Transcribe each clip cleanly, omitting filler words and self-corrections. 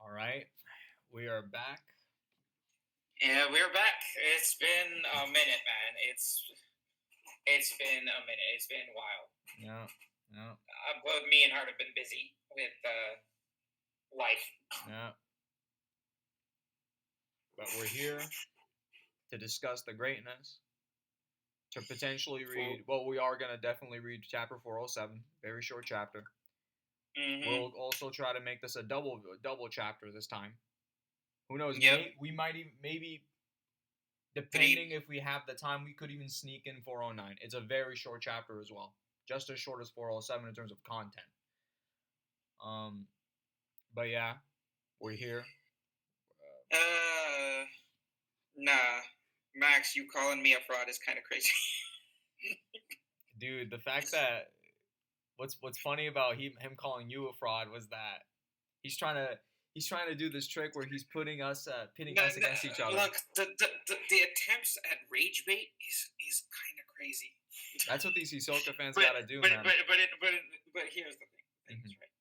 All right, we are back. Yeah, we're back. It's been a minute, man. It's been a minute. It's been a while. Yeah, yeah, Both me and Hart have been busy with life. yeah. But we're here to discuss the greatness. To potentially read. Well, we are gonna definitely read chapter 407. Very short chapter. We'll also try to make this a double chapter this time. Who knows? Yep. We might even maybe. Depending if we have the time, we could even sneak in 409. It's a very short chapter as well, just as short as 407 in terms of content. But yeah, we're here. Nah, Max, you calling me a fraud is kind of crazy. Dude, the fact that what's funny about him calling you a fraud was that he's trying to do this trick where he's pitting us against each other. Look, the attempts at rage bait is kind of crazy. That's what these Hisoka fans gotta do, man. But here's the thing. Right?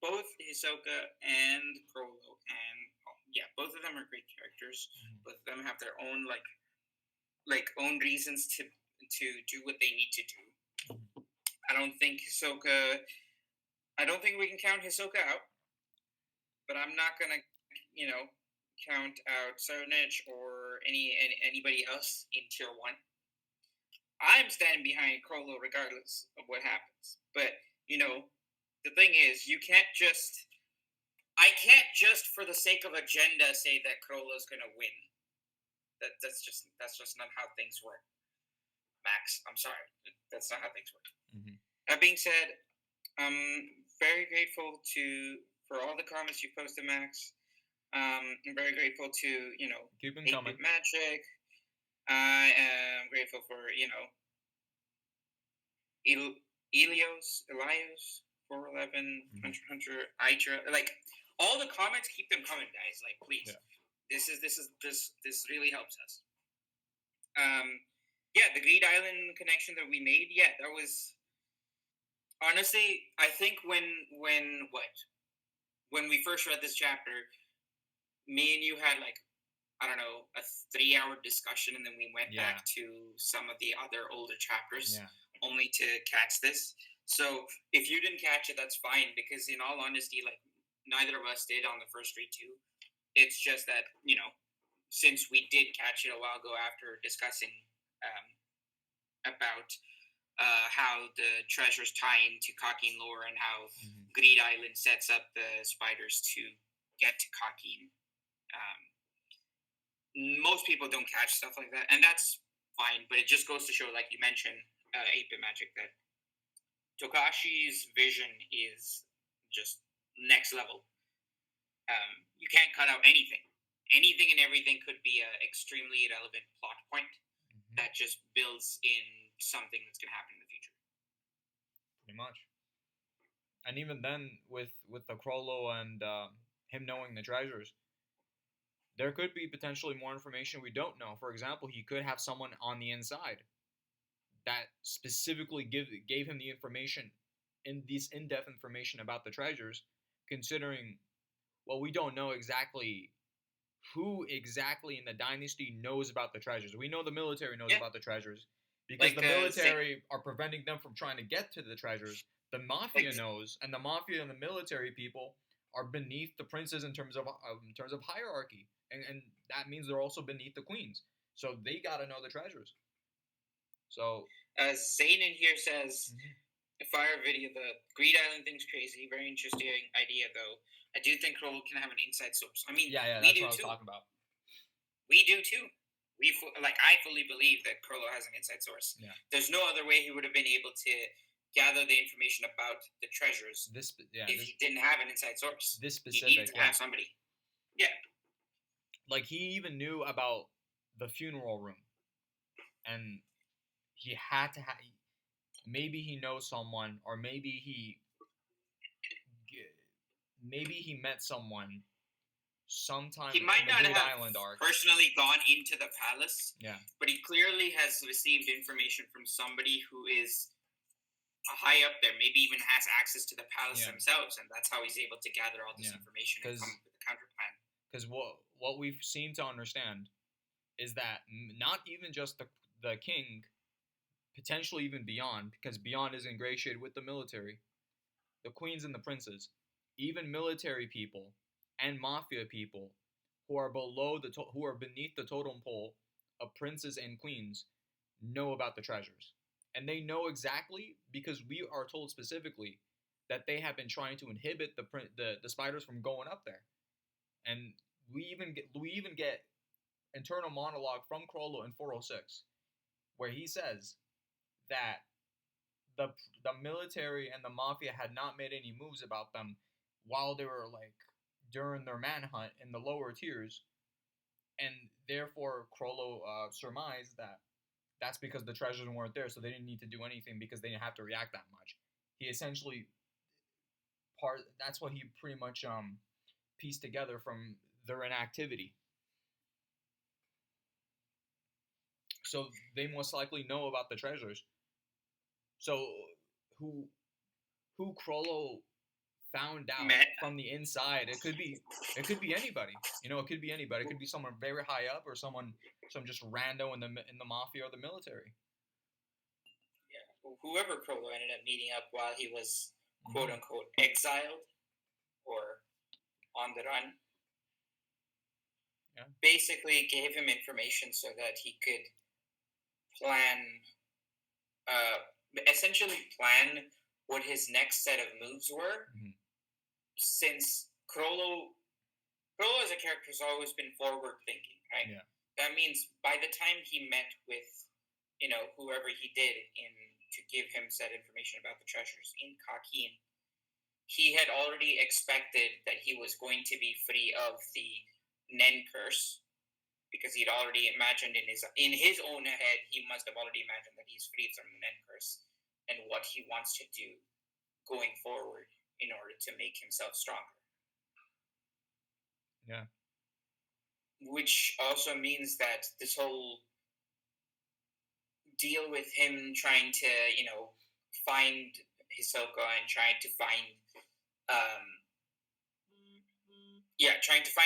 Both Hisoka and Crollo both of them are great characters. Both of them have their own own reasons to do what they need to do. I don't think we can count Hisoka out. But I'm not gonna, count out Cernich or anybody else in tier 1. I'm standing behind Crollo regardless of what happens. But the thing is, I can't just for the sake of agenda say that Crollo's gonna win. That's just not how things work. Max, I'm sorry, that's not how things work. Mm-hmm. That being said, I'm very grateful for all the comments you posted, Max. I'm very grateful to, keep them 8-Bit coming. Magic. I am grateful for, Elios, 411, Hunter, Hydra. Like, all the comments, keep them coming, guys. Like, please. Yeah. This really helps us. The Greed Island connection that we made, that was... Honestly, I think when we first read this chapter, me and you had a 3-hour discussion, and then we went back to some of the other older chapters only to catch this. So if you didn't catch it, that's fine, because in all honesty, neither of us did on the first read too. It's just that, since we did catch it a while ago after discussing about how the treasures tie into Kakin lore and how Greed Island sets up the spiders to get to Kakin. Most people don't catch stuff like that, and that's fine, but it just goes to show, like you mentioned, 8-Bit Magic, that Tokashi's vision is just next level. You can't cut out anything. Anything and everything could be an extremely irrelevant plot point that just builds in something that's going to happen in the future. Pretty much. And even then, with the Crollo and him knowing the treasures, there could be potentially more information we don't know. For example, he could have someone on the inside that specifically gave him the information, in-depth information about the treasures, considering, well, we don't know exactly who exactly in the dynasty knows about the treasures. We know the military knows about the treasures, because the military are preventing them from trying to get to the treasures. The mafia knows, and the mafia and the military people are beneath the princes in terms of hierarchy, and that means they're also beneath the queens. So they gotta know the treasures. So Zane in here says, "Fire video. The Greed Island thing's crazy. Very interesting idea, though. I do think Crollo can have an inside source. I mean, yeah, we that's do what I was too. talking about. We do too. I fully believe that Crollo has an inside source. Yeah. There's no other way he would have been able to gather the information about the treasures if he didn't have an inside source. This specific, he needed to have somebody. Yeah. Like, he even knew about the funeral room, and he had to have. Maybe he knows someone, or maybe he met someone sometime. He might in the not Greed have Island arc. personally gone into the palace. Yeah. But he clearly has received information from somebody who is high up there, maybe even has access to the palace themselves, and that's how he's able to gather all this information and come up with counter plan. Because what we've seemed to understand is that not even just the king, potentially even beyond, because beyond is ingratiated with the military, the queens and the princes, even military people and mafia people who are who are beneath the totem pole of princes and queens know about the treasures. And they know exactly, because we are told specifically that they have been trying to inhibit the spiders from going up there. And we even get internal monologue from Crollo in 406 where he says that the military and the mafia had not made any moves about them while they were like during their manhunt in the lower tiers, and therefore Crollo surmised that that's because the treasures weren't there, so they didn't need to do anything because they didn't have to react that much. He essentially that's what he pretty much pieced together from their inactivity. So they most likely know about the treasures. So who Crollo found out from the inside? It could be anybody. It could be anybody. It could be someone very high up or some just rando in the mafia or the military. Yeah, whoever Crollo ended up meeting up while he was quote unquote exiled or on the run. Yeah. Basically gave him information so that he could essentially plan what his next set of moves were. Mm-hmm. Since Crollo as a character has always been forward thinking, right? Yeah. That means by the time he met with, whoever he did to give him said information about the treasures in Kakin, he had already expected that he was going to be free of the Nen curse, because he'd already imagined in his own head, he must have already imagined that he's freed from the Nen curse and what he wants to do going forward in order to make himself stronger. Yeah. Which also means that this whole deal with him trying to, find Hisoka and trying to find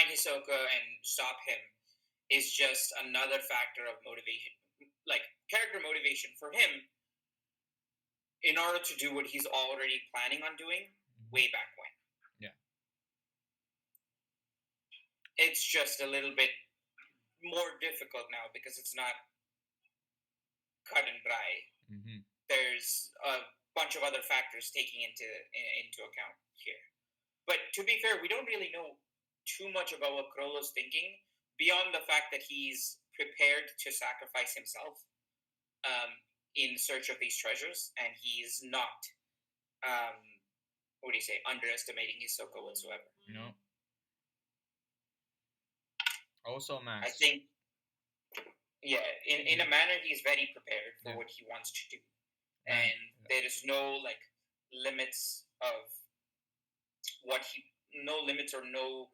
Hisoka and stop him is just another factor of motivation, like character motivation for him in order to do what he's already planning on doing way back when. Yeah. It's just a little bit more difficult now because it's not cut and dry. Mm-hmm. There's a bunch of other factors taking into account here. But to be fair, we don't really know too much about what Crollo's thinking beyond the fact that he's prepared to sacrifice himself in search of these treasures, and he's not, underestimating Hisoka whatsoever. No. Also, Max. I think, in a manner, he's very prepared for what he wants to do. And there is no, limits of or no,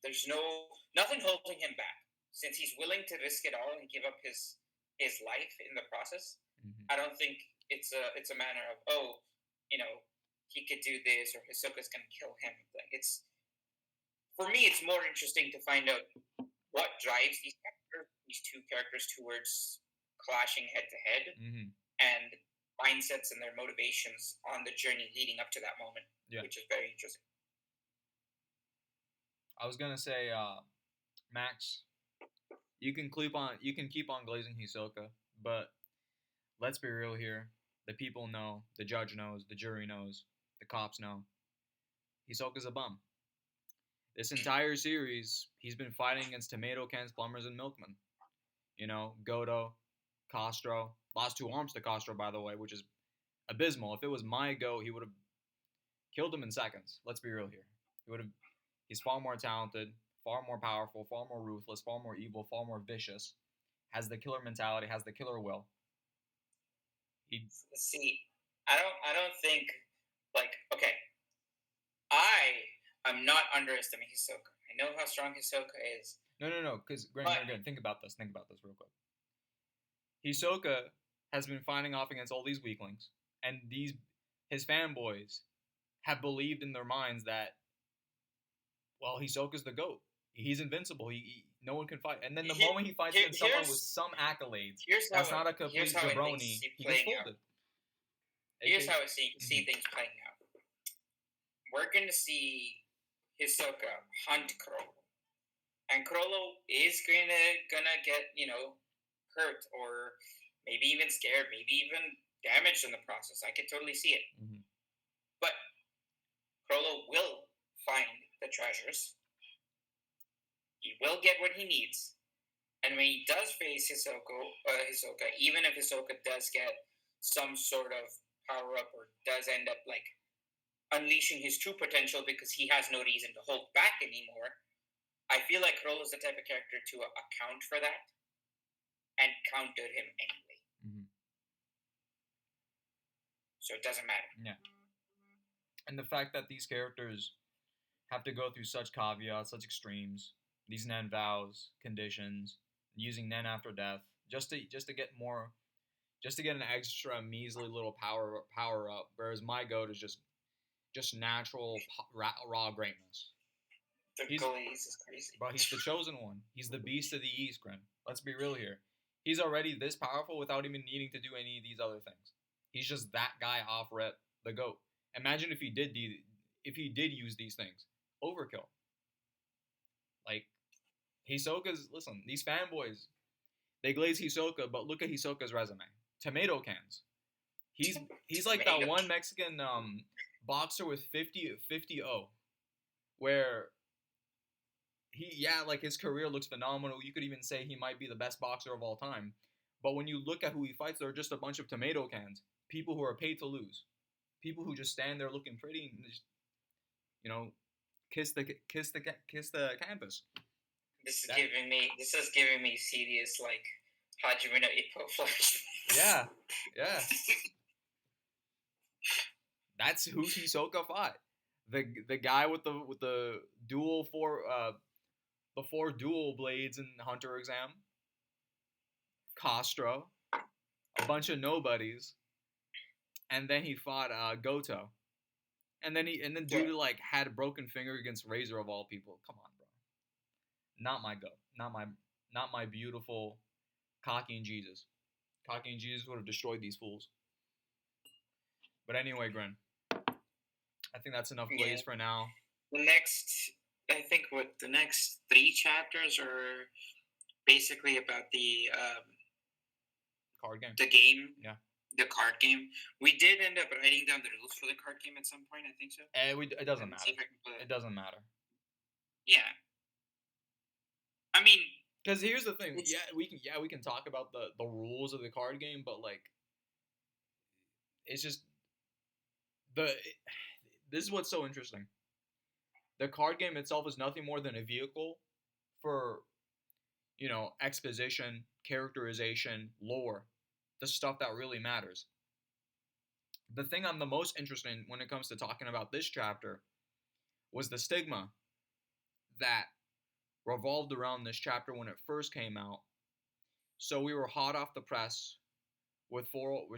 there's nothing holding him back. Since he's willing to risk it all and give up his life in the process, mm-hmm. I don't think it's a matter of, he could do this or Hisoka's going to kill him. For me, it's more interesting to find out what drives these two characters towards clashing head to head, mm-hmm. and mindsets and their motivations on the journey leading up to that moment, which is very interesting. I was gonna say, Max, you can keep on glazing Hisoka, but let's be real here. The people know, the judge knows, the jury knows, the cops know. Hisoka's a bum. This entire series, he's been fighting against tomato cans, plumbers, and milkmen. Goto, Castro. Lost 2 arms to Castro, by the way, which is abysmal. If it was my go, he would have killed him in seconds. Let's be real here. He's far more talented, far more powerful, far more ruthless, far more evil, far more vicious. Has the killer mentality, has the killer will. I don't think, I'm not underestimating Hisoka. I know how strong Hisoka is. No, because Grin, think about this real quick. Hisoka has been fighting off against all these weaklings, and his fanboys have believed in their minds that, well, Hisoka's the GOAT. He's invincible. No one can fight. And then the moment he fights against someone with some accolades, that's not a complete jabroni. He gets folded. Here's how I see things playing out. We're going to see Hisoka hunt Chrollo. And Chrollo is gonna get, hurt or maybe even scared, maybe even damaged in the process. I could totally see it. Mm-hmm. But Chrollo will find the treasures. He will get what he needs. And when he does face Hisoka, even if Hisoka does get some sort of power-up or does end up, unleashing his true potential because he has no reason to hold back anymore, I feel like Chrollo is the type of character to account for that and counter him anyway. Mm-hmm. So it doesn't matter. Yeah. And the fact that these characters have to go through such caveats, such extremes, these Nen vows, conditions, using Nen after death, just to get an extra measly little power up, whereas my goat is just natural raw greatness. The Glaze is crazy. Bro, he's the chosen one. He's the beast of the East, Grin. Let's be real here. He's already this powerful without even needing to do any of these other things. He's just that guy off rip, the GOAT. Imagine if he did use these things. Overkill. Hisoka's, listen, these fanboys, they glaze Hisoka, but look at Hisoka's resume. Tomato cans. He's like that one Mexican boxer with 50-0, where his career looks phenomenal. You could even say he might be the best boxer of all time. But when you look at who he fights, they're just a bunch of tomato cans. People who are paid to lose. People who just stand there looking pretty and just, kiss the canvas. This is giving me serious Hajime no Ippo flash. Yeah. That's who Hisoka fought. The guy with the four dual blades in Hunter exam. Castro, a bunch of nobodies, and then he fought Goto, and then dude had a broken finger against Razor of all people. Come on, bro. Not my goat. Not my beautiful Cocky and Jesus. Cocky and Jesus would have destroyed these fools. But anyway, Grin, I think that's enough plays for now. The next 3 chapters are basically about the card game. The game. Yeah. The card game. We did end up writing down the rules for the card game at some point, I think so. It doesn't matter. It doesn't matter. Yeah. I mean, because here's the thing. We can talk about the rules of the card game, but it's just this is what's so interesting. The card game itself is nothing more than a vehicle for, exposition, characterization, lore, the stuff that really matters. The thing I'm the most interested in when it comes to talking about this chapter was the stigma that revolved around this chapter when it first came out. So we were hot off the press with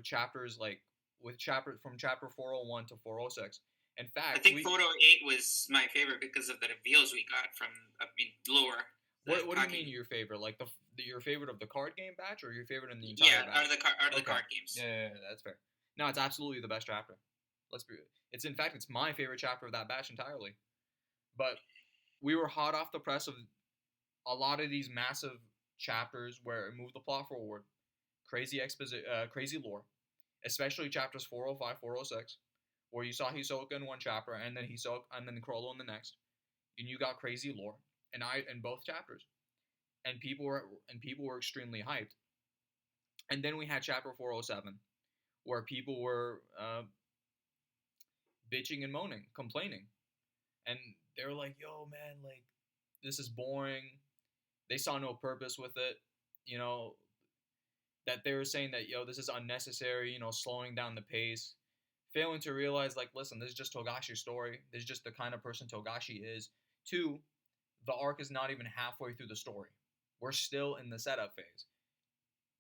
chapters from chapter 401 to 406. In fact, I think 408 was my favorite because of the reveals we got from lore. What do you mean your favorite? Your favorite of the card game batch, or your favorite in the entire batch? Out of the card games. Yeah, that's fair. No, it's absolutely the best chapter. It's my favorite chapter of that batch entirely. But we were hot off the press of a lot of these massive chapters where it moved the plot forward, crazy lore, especially chapters 405, 406, where you saw Hisoka in one chapter and then Chrollo in the next, and you got crazy lore, in both chapters, and people were extremely hyped. And then we had chapter 407, where people were bitching and moaning, complaining, and they were like, "Yo, man, this is boring." They saw no purpose with it, that they were saying that, this is unnecessary, slowing down the pace, failing to realize, listen, this is just Togashi's story. This is just the kind of person Togashi is. 2, the arc is not even halfway through the story. We're still in the setup phase.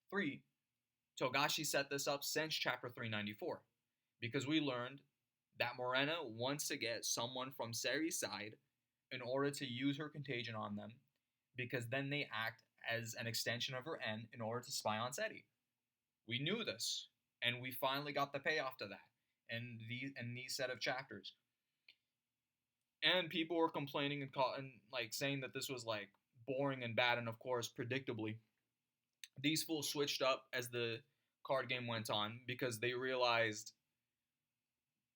3, Togashi set this up since chapter 394, because we learned that Morena wants to get someone from Seri's side in order to use her contagion on them, because then they act as an extension of her end in order to spy on Seti. We knew this, and we finally got the payoff to that in these set of chapters. And people were complaining and like saying that this was like boring and bad, and of course, predictably, these fools switched up as the card game went on because they realized.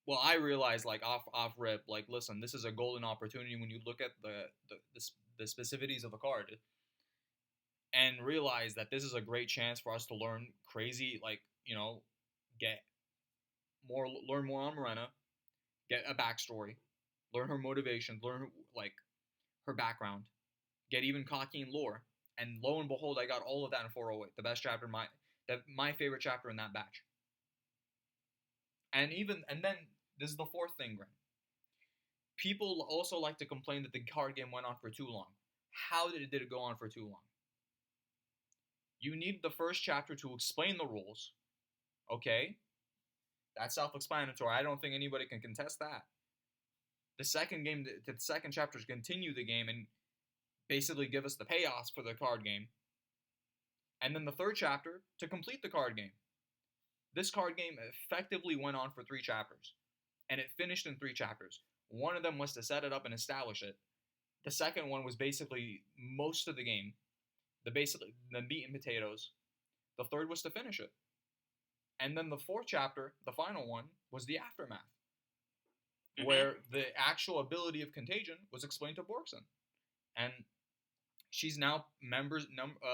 Well, I realized like off rip, like listen, this is a golden opportunity when you look at the specificities of the card and realize that this is a great chance for us to learn crazy, like get learn more on Morena, get a backstory, learn her motivations, learn like her background, get even cocky in lore, and lo and behold, I got all of that in 408, the best chapter, my favorite chapter in that batch. And then this is the fourth thing, Grin. People also like to complain that the card game went on for too long. How did it go on for too long? You need the first chapter to explain the rules. Okay? That's self-explanatory. I don't think anybody can contest that. The second chapters continue the game and basically give us the payoffs for the card game. And then the third chapter to complete the card game. This card game effectively went on for 3 chapters. And it finished in 3 chapters. One of them was to set it up and establish it. The second one was basically most of the game. The meat and potatoes. The third was to finish it. And then the fourth chapter, the final one, was the aftermath. Mm-hmm. Where the actual ability of contagion was explained to Borkson. And she's now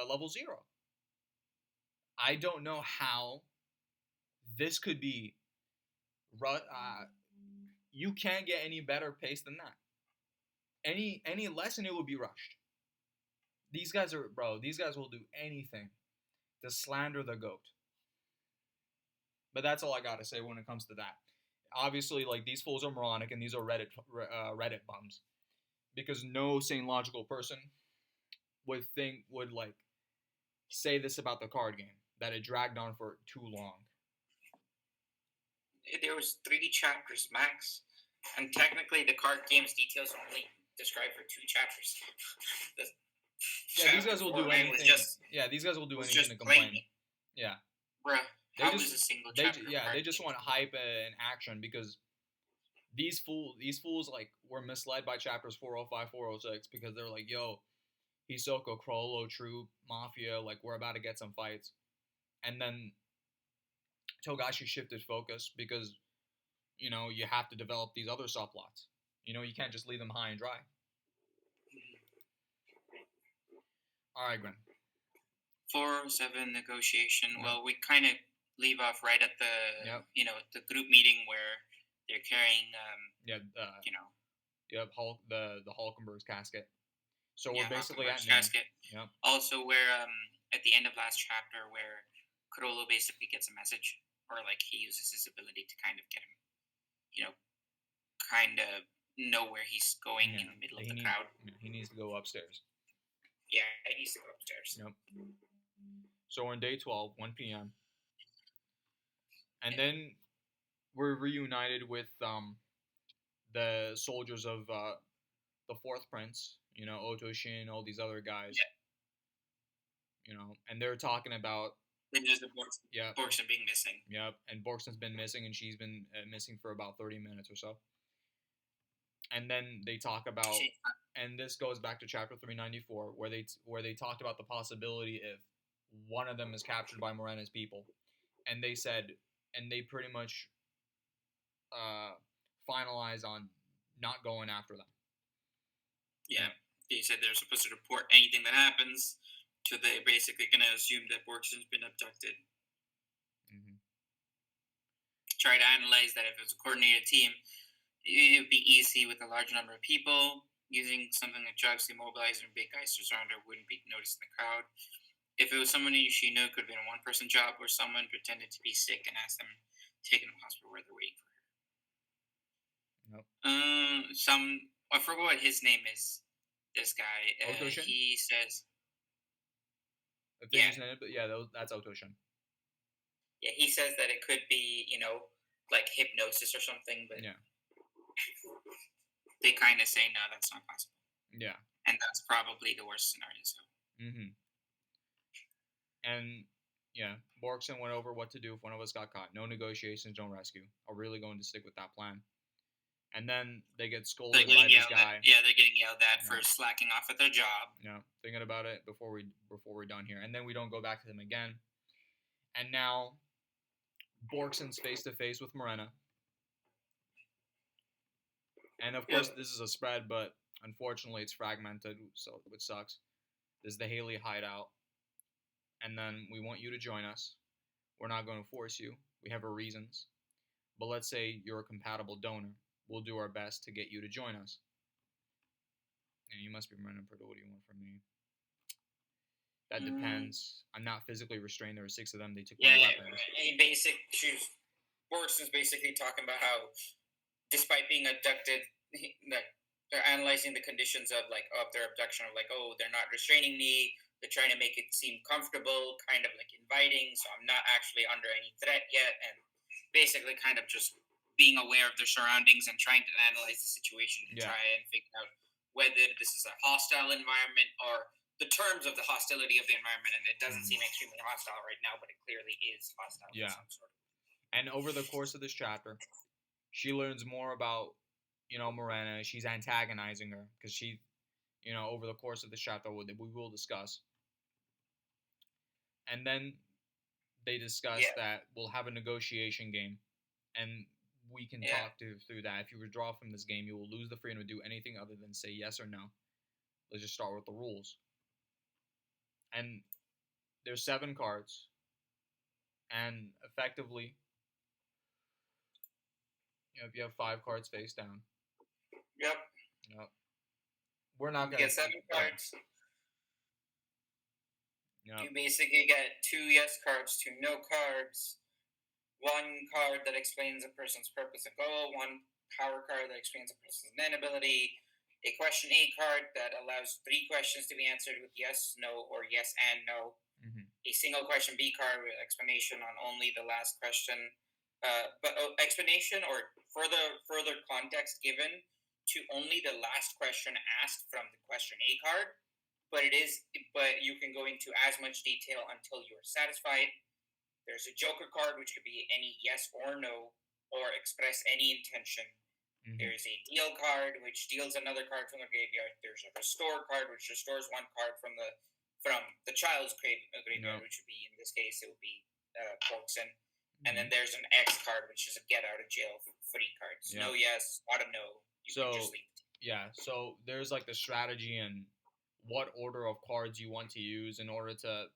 level 0. I don't know how this could be. You can't get any better pace than that. Any less and it would be rushed. These guys will do anything to slander the GOAT. But that's all I gotta say when it comes to that. Obviously, like, these fools are moronic and these are Reddit bums. Because no sane logical person would like say this about the card game, that it dragged on for too long. There was 3 chapters max, and technically the card game's details are only described for 2 chapters. These guys will do anything. These guys will do anything to complain. Yeah. Bruh, was a single chapter? They just want hype and action, because these fools like were misled by chapters 405, 406 because they're like, yo, Hisoka, Crollo, Troop, Mafia, like, we're about to get some fights. And then Togashi shifted focus because, you have to develop these other subplots. You can't just leave them high and dry. All right, Gwen. 407 negotiation. Yep. Well, we kind of leave off right at the, the group meeting where they're carrying, the Hulkenberg's casket. So we're basically at casket. Yep. Also, where at the end of last chapter, where Crollo basically gets a message, or like he uses his ability to kind of get him, kind of know where he's going in the middle of the crowd. He needs to go upstairs. Yeah, he needs to go upstairs. Yep. So we're on day 12, 1 p.m. And then we're reunited with the soldiers of the Fourth Prince, Otoshin, all these other guys. Yeah. And they're talking about... Borkson being missing. Yep, and Borkson's been missing, and she's been missing for about 30 minutes or so. And then they talk about... And this goes back to chapter 394, where they talked about the possibility if one of them is captured by Morena's people. And they said... And they pretty much finalize on not going after them. Yeah, they said they're supposed to report anything that happens, so they're basically going to assume that Borkson's been abducted. Mm-hmm. Try to analyze that if it was a coordinated team, it would be easy with a large number of people. Using something like drugs to immobilize and big guys to surround her wouldn't be noticed in the crowd. If it was someone she knew, it could have been a one-person job, or someone pretended to be sick and asked them to take them to the hospital where they're waiting for her. Nope. I forgot what his name is. This guy. Otoshin? He says... That's Otoshin. Yeah, he says that it could be, like hypnosis or something, but Yeah. they kind of say no, that's not possible. Yeah. And that's probably the worst scenario. So. Mm-hmm. And yeah, Borkson went over what to do if one of us got caught. No negotiations, no rescue. Are really going to stick with that plan. And then they get scolded by this guy. They're getting yelled at for slacking off at their job. Yeah, thinking about it before we're done here. And then we don't go back to them again. And now Borkson's face to face with Morena. And of course, this is a spread, but unfortunately, it's fragmented, so which sucks. There's the Haley hideout, and then we want you to join us. We're not going to force you. We have our reasons, but let's say you're a compatible donor. We'll do our best to get you to join us. And you must be Morena Purdue. What do you want from me? That depends. I'm not physically restrained. There were 6 of them. They took my weapons. Borkson's basically talking about how, despite being abducted, they're analyzing the conditions of their abduction. Of they're not restraining me. They're trying to make it seem comfortable, kind of like inviting. So I'm not actually under any threat yet, and basically kind of just being aware of their surroundings and trying to analyze the situation and try and figure out whether this is a hostile environment or the terms of the hostility of the environment. And it doesn't seem extremely hostile right now, but it clearly is hostile. Yeah. Of some sort. And over the course of this chapter, she learns more about, Morena. She's antagonizing her because she, over the course of this chapter, we will discuss. And then they discuss that we'll have a negotiation game, and we can talk through that. If you withdraw from this game, you will lose the freedom to do anything other than say yes or no. Let's just start with the rules. And there's 7 cards, and effectively, if you have 5 cards face down. Yep. We're not going to get 7 cards. Yep. You basically get 2 yes cards, 2 no cards, 1 card that explains a person's purpose and goal, 1 power card that explains a person's inability, a question A card that allows 3 questions to be answered with yes, no, or yes and no, a single question B card with explanation on only the last question, but explanation or further context given to only the last question asked from the question A card, but you can go into as much detail until you are satisfied. There's a joker card, which could be any yes or no, or express any intention. There's a deal card, which deals another card from the graveyard. There's a restore card, which restores 1 card from the child's graveyard, which would be, in this case, it would be Borkson. And then there's an X card, which is a get out of jail free card. So no yes, not a no. You can just leave. Yeah, so there's the strategy and what order of cards you want to use in order to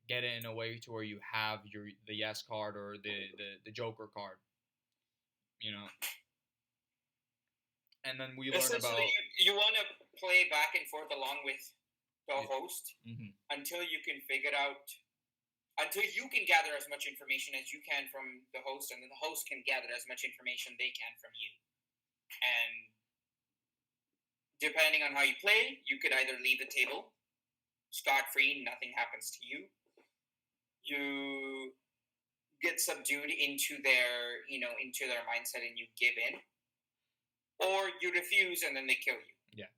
get it in a way to where you have the yes card or the joker card. And then we learn about you want to play back and forth along with the host until you can figure out, until you can gather as much information as you can from the host, and then the host can gather as much information they can from you. And depending on how you play, you could either leave the table scot-free, nothing happens to you. You get subdued into their mindset and you give in, or you refuse and then they kill you. Yeah.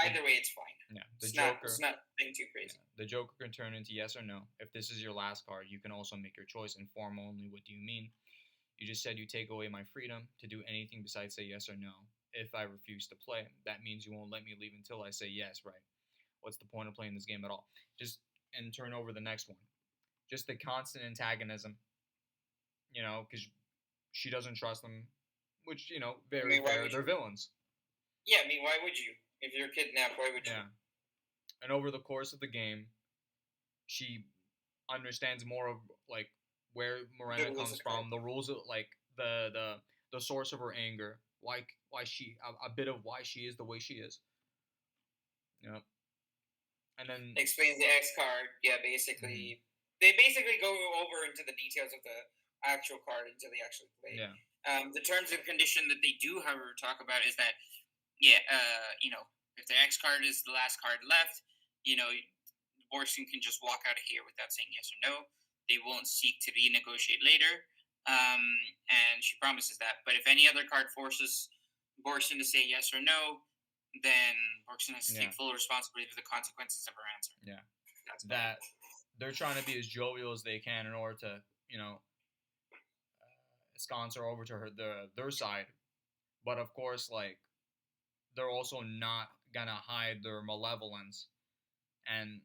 Either way, it's fine. Yeah. It's not being too crazy. Yeah. The joker can turn into yes or no. If this is your last card, you can also make your choice. Inform only. What do you mean? You just said you take away my freedom to do anything besides say yes or no. If I refuse to play, that means you won't let me leave until I say yes, right? What's the point of playing this game at all? And turn over the next one. Just the constant antagonism, because she doesn't trust them, which, very fair. They're villains. Yeah, why would you? If you're kidnapped, why would you? Yeah. And over the course of the game, she understands more of, where Morena comes from, the rules of, the source of her anger, why she, a bit of why she is the way she is. Yeah. And then explains the X card. Yeah, basically, they basically go over into the details of the actual card until they actually play. Yeah. The terms and condition that they do, however, talk about is that, if the X card is the last card left, Borkson can just walk out of here without saying yes or no. They won't seek to renegotiate later. and she promises that. But if any other card forces Borkson to say yes or no, then Borkson has to take full responsibility for the consequences of her answer. Yeah, that's that. They're trying to be as jovial as they can in order to, ensconce her over to their side. But of course, like, they're also not gonna hide their malevolence, and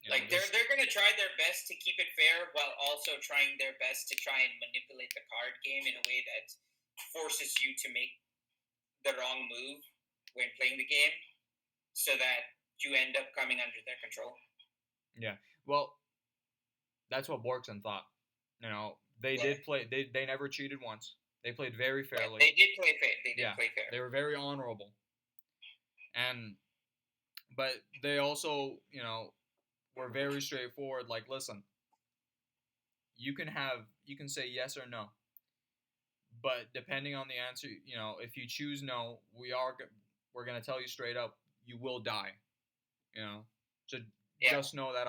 they're gonna try their best to keep it fair while also trying their best to try and manipulate the card game in a way that forces you to make the wrong move when playing the game, so that you end up coming under their control. Yeah, well, that's what Borkson thought. They did play. They never cheated once. They played very fairly. They did play fair. They did play fair. They were very honorable. But they also, were very straightforward. Like, listen, you can say yes or no, but depending on the answer, if you choose no, we're gonna tell you straight up, you will die. Just know that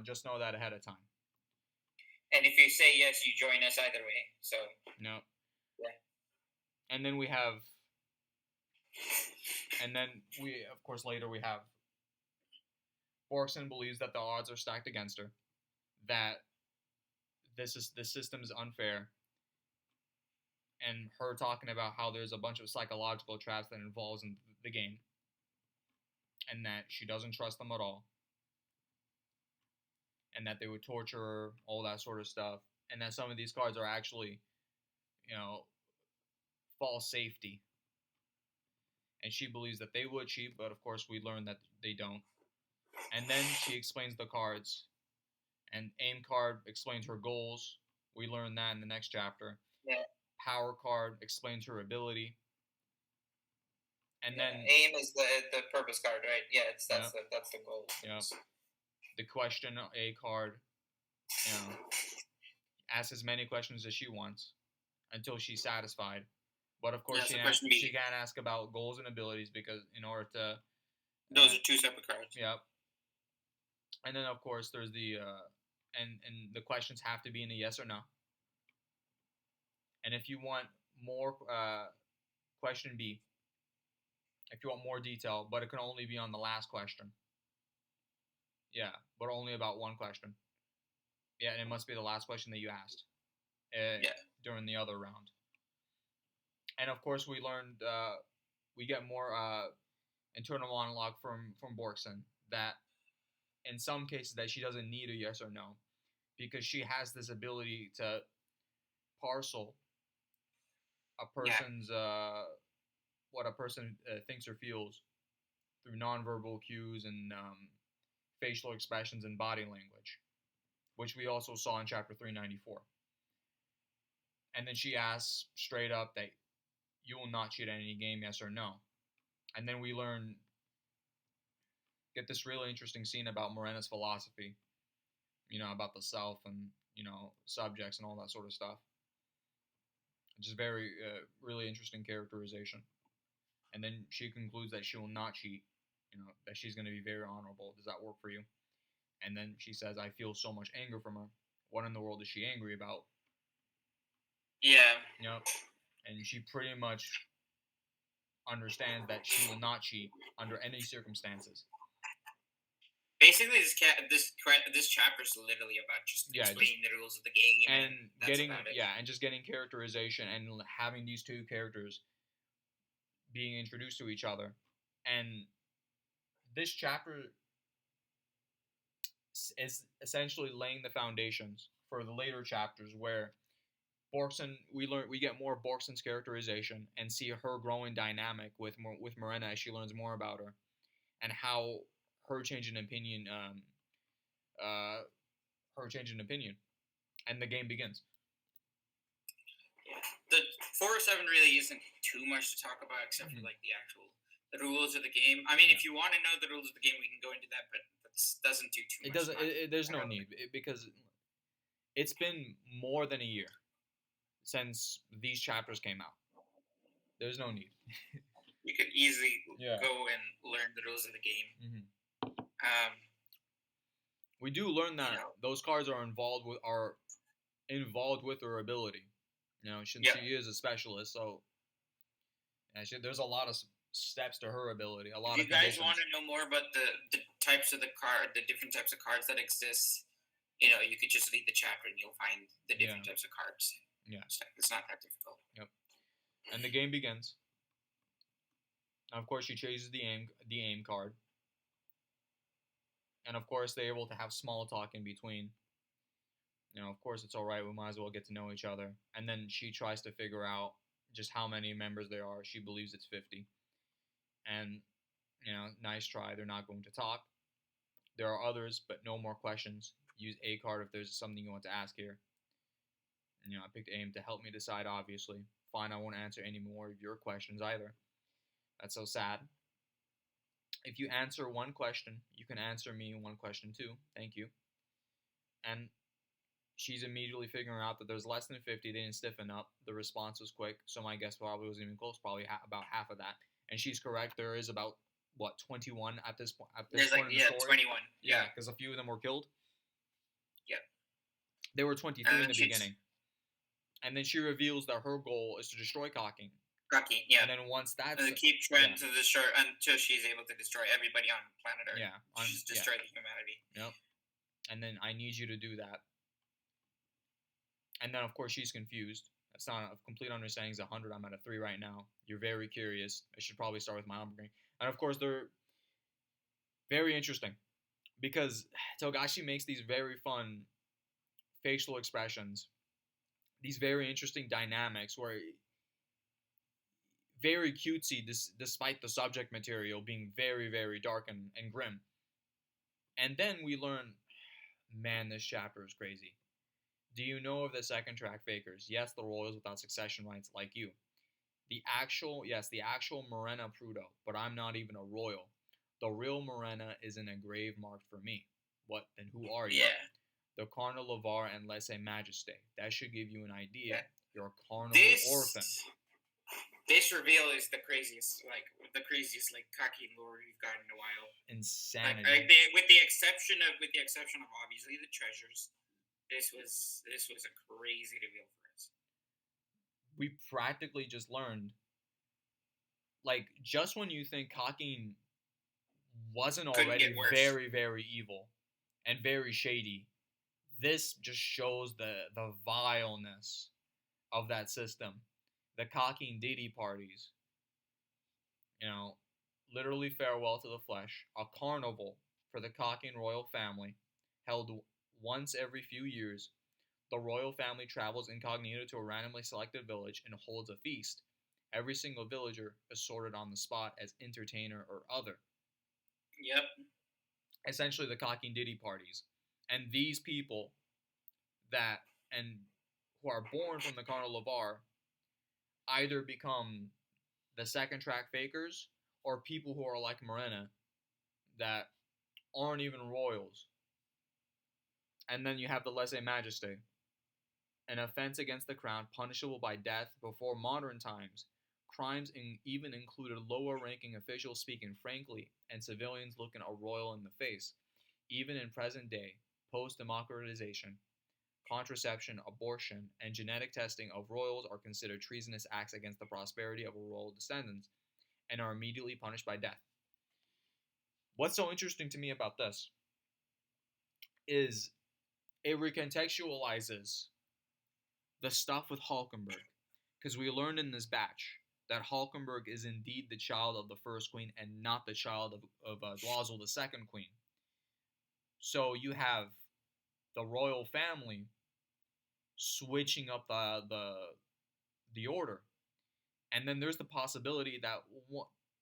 just know that ahead of time. And if you say yes, you join us either way. So no. Yeah. And then we of course later we have Borkson believes that the odds are stacked against her, that the system is unfair, and her talking about how there's a bunch of psychological traps that involves in the game, and that she doesn't trust them at all, and that they would torture her, all that sort of stuff, and that some of these cards are actually, false safety. And she believes that they would cheat, but of course we learn that they don't. And then she explains the cards, and aim card explains her goals. We learn that in the next chapter. Yeah. Power card explains her ability. And then aim is the purpose card, right? Yeah, that's the goal. Yeah. The question A card, asks as many questions as she wants until she's satisfied. But of course, she can't ask about goals and abilities because in order to those are two separate cards. Yep. And then of course there's the and the questions have to be in a yes or no. And if you want more question B, if you want more detail, but it can only be on the last question. Yeah, but only about one question. Yeah, and it must be the last question that you asked during the other round. And of course, we learned we get more internal monologue from Borkson that in some cases that she doesn't need a yes or no because she has this ability to parcel a person's what a person thinks or feels through nonverbal cues and facial expressions and body language, which we also saw in chapter 394. And then she asks straight up that you will not cheat at any game, yes or no. And then we get this really interesting scene about Morena's philosophy, about the self and, subjects and all that sort of stuff. Just very, really interesting characterization. And then she concludes that she will not cheat, that she's going to be very honorable. Does that work for you? And then she says, I feel so much anger from her. What in the world is she angry about? Yeah. Yep. And she pretty much understands that she will not cheat under any circumstances. Basically, this chapter is literally about just explaining the rules of the game and just getting characterization and having these two characters being introduced to each other. And this chapter is essentially laying the foundations for the later chapters where Borkson, we get more of Borkson's characterization and see her growing dynamic with Morena as she learns more about her, and how her change in opinion, and the game begins. Yeah, the 407 really isn't too much to talk about except for like the rules of the game. I mean, if you want to know the rules of the game, we can go into that, but that doesn't do too much. There's no need because it's been more than a year since these chapters came out. There's no need. You could easily go and learn the rules of the game. Mm-hmm. We do learn that those cards are involved with are involved with her ability. Since she is a specialist, so there's a lot of steps to her ability. A lot if of you guys conditions. want to know more about the types of the different types of cards that exist, you could just read the chapter and you'll find the different types of cards. Yeah, it's not that difficult. Yep. And the game begins. And of course, she chases the aim card. And of course, they're able to have small talk in between. Of course, it's all right. We might as well get to know each other. And then she tries to figure out just how many members there are. She believes it's 50. And, nice try. They're not going to talk. There are others, but no more questions. Use A card if there's something you want to ask here. And, I picked aim to help me decide, obviously. Fine, I won't answer any more of your questions either. That's so sad. If you answer one question, you can answer me one question too. Thank you. And she's immediately figuring out that there's less than 50. They didn't stiffen up. The response was quick, so my guess probably wasn't even close. Probably about half of that. And she's correct. There is about 21 at this point. There's point in the story. 21. Yeah, because a few of them were killed. Yep. There were 23 in the beginning. And then she reveals that her goal is to destroy Cocking. Yeah. And then once that's... And keep trying to destroy until she's able to destroy everybody on planet Earth. Yeah. She's destroyed the humanity. Yep. And then I need you to do that. And then, of course, she's confused. That's not a complete understanding. It's 100. I'm at a 3 right now. You're very curious. I should probably start with my upbringing. And, of course, they're very interesting. Because Togashi makes these very fun facial expressions. These very interesting dynamics where... very cutesy, despite the subject material being very, very dark and grim. And then we learn, man, this chapter is crazy. Do you know of the second track fakers? Yes, the royals without succession rights like you. The actual Morena Prudo, but I'm not even a royal. The real Morena is in a grave marked for me. What, then who are you? Yeah. The Cardinal Lavar and Lese Majesté. That should give you an idea. Yeah. You're a carnival orphan. This reveal is the craziest cocky lore we've got in a while. Insanity. With the exception of obviously the treasures, this was a crazy reveal for us. We practically just learned, just when you think Cocking wasn't already very, very evil and very shady, this just shows the vileness of that system. The Cocking Diddy parties. Literally farewell to the flesh. A carnival for the Cocking royal family, held once every few years. The royal family travels incognito to a randomly selected village and holds a feast. Every single villager is sorted on the spot as entertainer or other. Yep. Essentially the Cocking Diddy parties. And these people who are born from the Cardinal Lavar either become the second track fakers or people who are like Morena that aren't even royals. And then you have the Lese Majesté, an offense against the crown punishable by death before modern times. Crimes even included lower-ranking officials speaking frankly and civilians looking a royal in the face. Even in present day, post-democratization, contraception, abortion, and genetic testing of royals are considered treasonous acts against the prosperity of a royal descendants and are immediately punished by death. What's so interesting to me about this is it recontextualizes the stuff with Hulkenberg, because we learned in this batch that Hulkenberg is indeed the child of the first queen and not the child of Dwazil, the second queen. So you have the royal family switching up the order. And then there's the possibility that,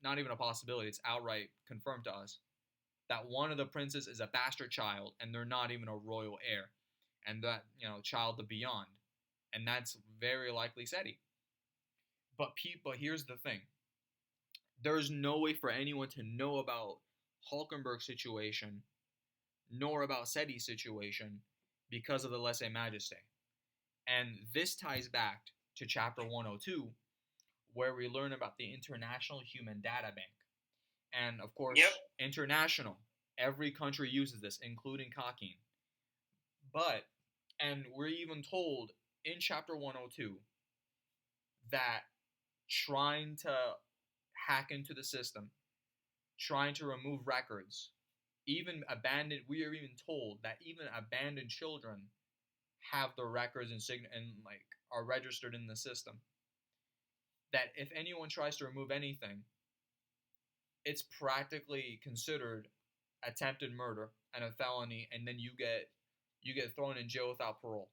not even a possibility, it's outright confirmed to us, that one of the princes is a bastard child and they're not even a royal heir. And that, child to beyond. And that's very likely Seti. But here's the thing. There's no way for anyone to know about Hulkenberg's situation nor about Seti's situation because of the Lese Majesté. And this ties back to chapter 102, where we learn about the International Human Data Bank. And, of course, international. Every country uses this, including Cocking. But And we're even told in chapter 102 that trying to hack into the system, trying to remove records, even abandoned, we are even told that even abandoned children have the records and like are registered in the system. That if anyone tries to remove anything, it's practically considered attempted murder and a felony, and then you get thrown in jail without parole.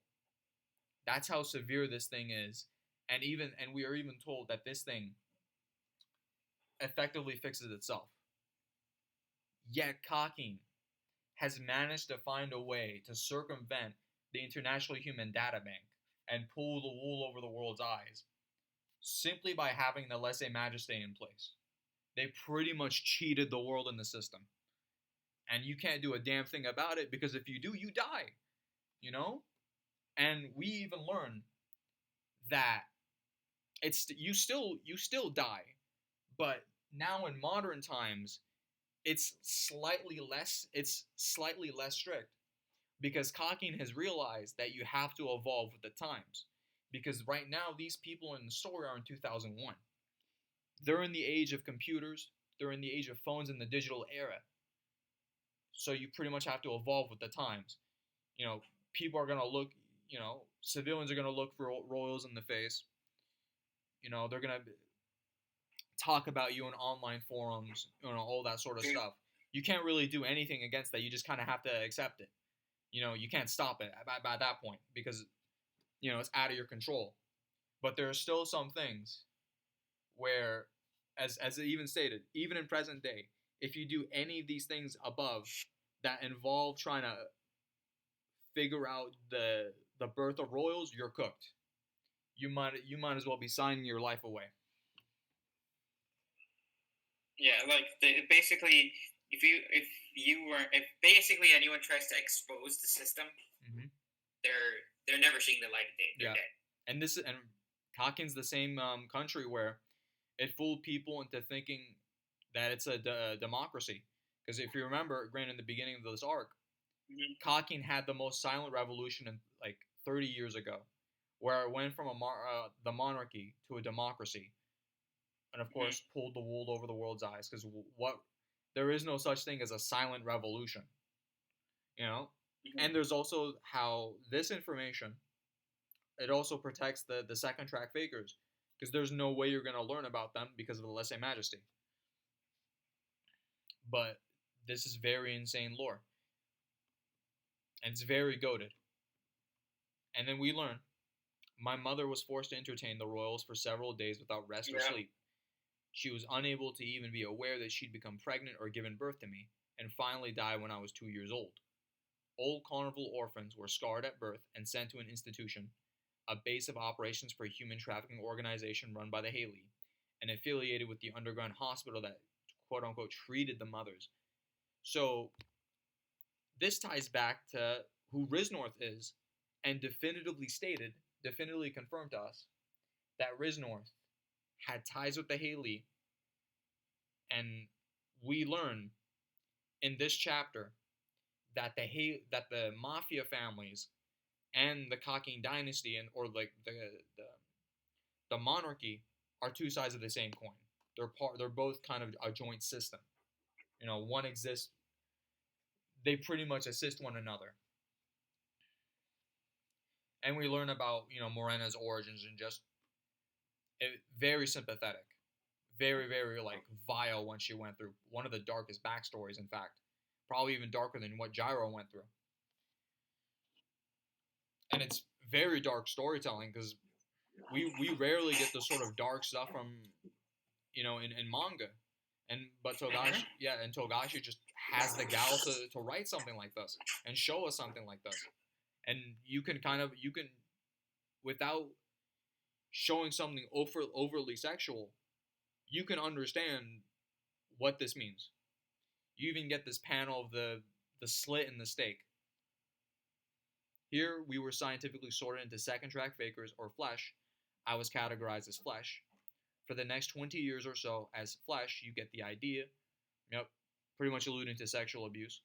That's how severe this thing is, and we are even told that this thing effectively fixes itself. Yet Cocking has managed to find a way to circumvent the International Human Data Bank and pull the wool over the world's eyes simply by having the lèse-majesté in place. They pretty much cheated the world in the system. And you can't do a damn thing about it because if you do, you die. You know? And we even learn that you still die, but now in modern times it's slightly less strict because Cocking has realized that you have to evolve with the times. Because right now, these people in the story are in 2001. They're in the age of computers, they're in the age of phones in the digital era. So you pretty much have to evolve with the times. You know, people are going to look, civilians are going to look for royals in the face. You know, they're going to talk about you in online forums, all that sort of stuff. You can't really do anything against that. You just kind of have to accept it. You can't stop it by that point because, it's out of your control. But there are still some things where, as it even stated, even in present day, if you do any of these things above that involve trying to figure out the birth of royals, you're cooked. You might as well be signing your life away. Yeah, like basically, if basically anyone tries to expose the system, mm-hmm. they're never seeing the light of day. They're dead. And Cocking's the same country where it fooled people into thinking that it's a democracy. Because if you remember, granted, in the beginning of this arc, mm-hmm. Cocking had the most silent revolution in like 30 years ago, where it went from the monarchy to a democracy, and of course mm-hmm. pulled the wool over the world's eyes. Because there is no such thing as a silent revolution, mm-hmm. And there's also how this information, it also protects the second track fakers, because there's no way you're going to learn about them because of the lèse-majesté. But this is very insane lore. And it's very goated. And then we learn, my mother was forced to entertain the royals for several days without rest or sleep. She was unable to even be aware that she'd become pregnant or given birth to me, and finally died when I was 2 years old. Old carnival orphans were scarred at birth and sent to an institution, a base of operations for a human trafficking organization run by the Haley, and affiliated with the underground hospital that, quote-unquote, treated the mothers. So, this ties back to who Risnorth is, and definitively confirmed to us, that Risnorth had ties with the Haley, and we learn in this chapter that the mafia families and the Cocking dynasty or like the monarchy are two sides of the same coin. They're both kind of a joint system. One exists. They pretty much assist one another. And we learn about Morena's origins and just very sympathetic, very very like vile when she went through one of the darkest backstories. In fact, probably even darker than what Gyro went through. And it's very dark storytelling because we rarely get the sort of dark stuff from in manga, but Togashi just has the gall to write something like this and show us something like this, and you can without showing something overly sexual, you can understand what this means. You even get this panel of the slit in the steak. Here, we were scientifically sorted into second track fakers or flesh. I was categorized as flesh. For the next 20 years or so, as flesh, you get the idea. Yep, pretty much alluding to sexual abuse.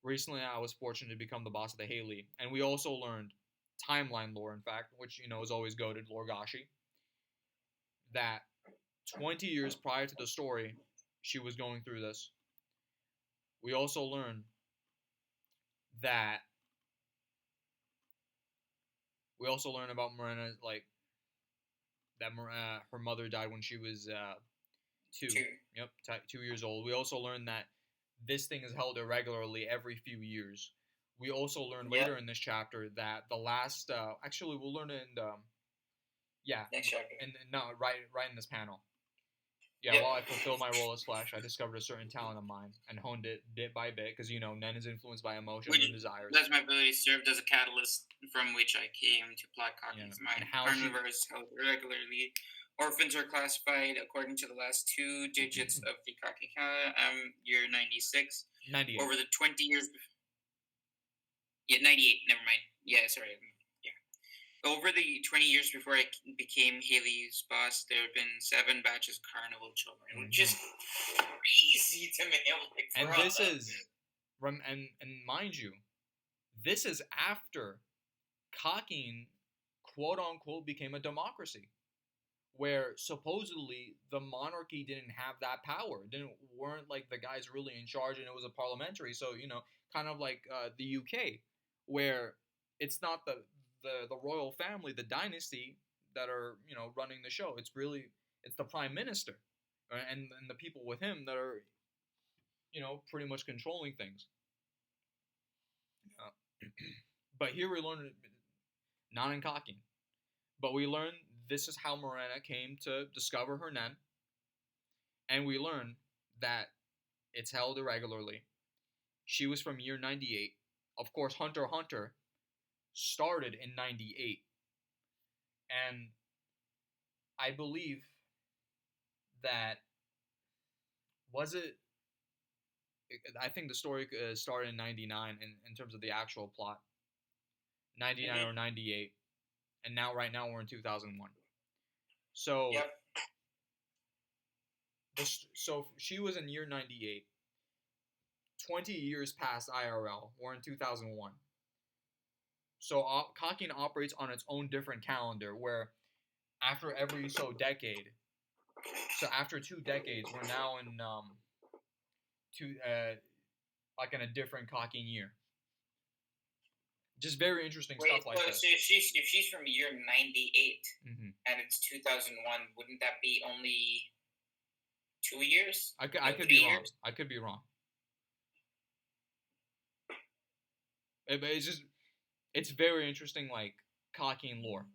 Recently, I was fortunate to become the boss of the Haley, and we also learned timeline lore, in fact, which is always goated, Lore Gashi, that 20 years prior to the story, she was going through this. We also learn that about Morena, like that her mother died when she was 2. Yep, 2 years old. We also learn that this thing is held irregularly every few years. We also learn later in this chapter that the last actually we'll learn it in next chapter. And no, right in this panel. Yeah, while I fulfill my role as Flash, I discovered a certain talent of mine and honed it bit by bit because Nen is influenced by emotions and desires. That's my ability served as a catalyst from which I came to plot Kaki's mind. Carnivore is held irregularly. Orphans are classified according to the last 2 digits of the Kakikana, year 96. 98. Over the 20 years... Yeah, 98, never mind. Yeah, sorry. Yeah. Over the 20 years before I became Haley's boss, there have been 7 batches of carnival children, which is crazy to me. Like, and this is... And mind you, this is after Kakin, quote-unquote, became a democracy, where supposedly the monarchy didn't have that power, weren't like the guys really in charge, and it was a parliamentary, so kind of like the UK, where it's not the royal family, the dynasty that are running the show. It's the prime minister, and the people with him that are pretty much controlling things. But here we learn, not in Kakin, but we learn this is how Morena came to discover her Nen, and we learn that it's held irregularly. She was from year 98. Of course, Hunter x Hunter started in 98, and I believe that I think the story started in 99 in terms of the actual plot. 99 or 98. And right now we're in 2001. So, so she was in year 98. 20 years past IRL. We're in 2001. So Kakin operates on its own different calendar, where after every decade, so after 2 decades, we're now in like in a different Kakin year. Just very interesting stuff like that. So if she's from year 98 and it's 2001, wouldn't that be only 2 years? I could be wrong. I could be wrong. It's very interesting, like Kakin lore.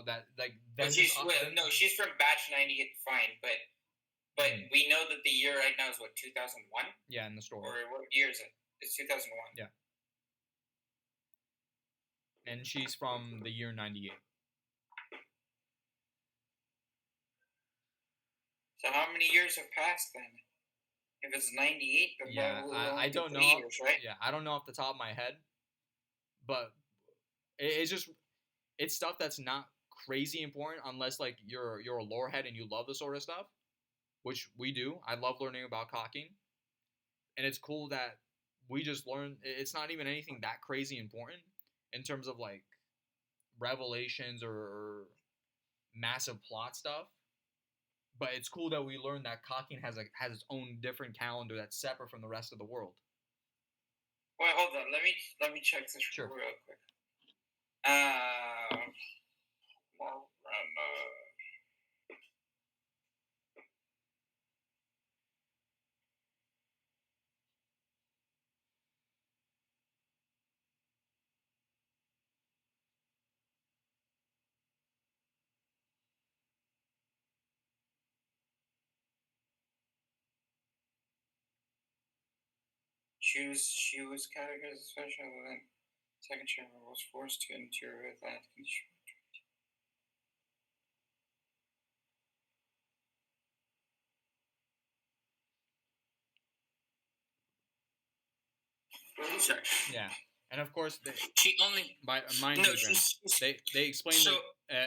That like. She's from batch 98. Fine, but we know that the year right now is what, 2001. Yeah, in the story. Or what year is it? It's 2001. Yeah. And she's from the year 98. So how many years have passed then? If it's 98, yeah, I don't know. Years, right? Yeah, I don't know off the top of my head, but it's stuff that's not crazy important unless like you're a lore head and you love this sort of stuff, which we do. I love learning about Kakin, and it's cool that we just learn. It's not even anything that crazy important in terms of like revelations or massive plot stuff. But it's cool that we learned that Kakin has its own different calendar that's separate from the rest of the world. Wait, hold on. Let me check this real quick. She was categorized as special event. Second chamber was forced to endure that condition. Sorry. Yeah, and of course she only they explained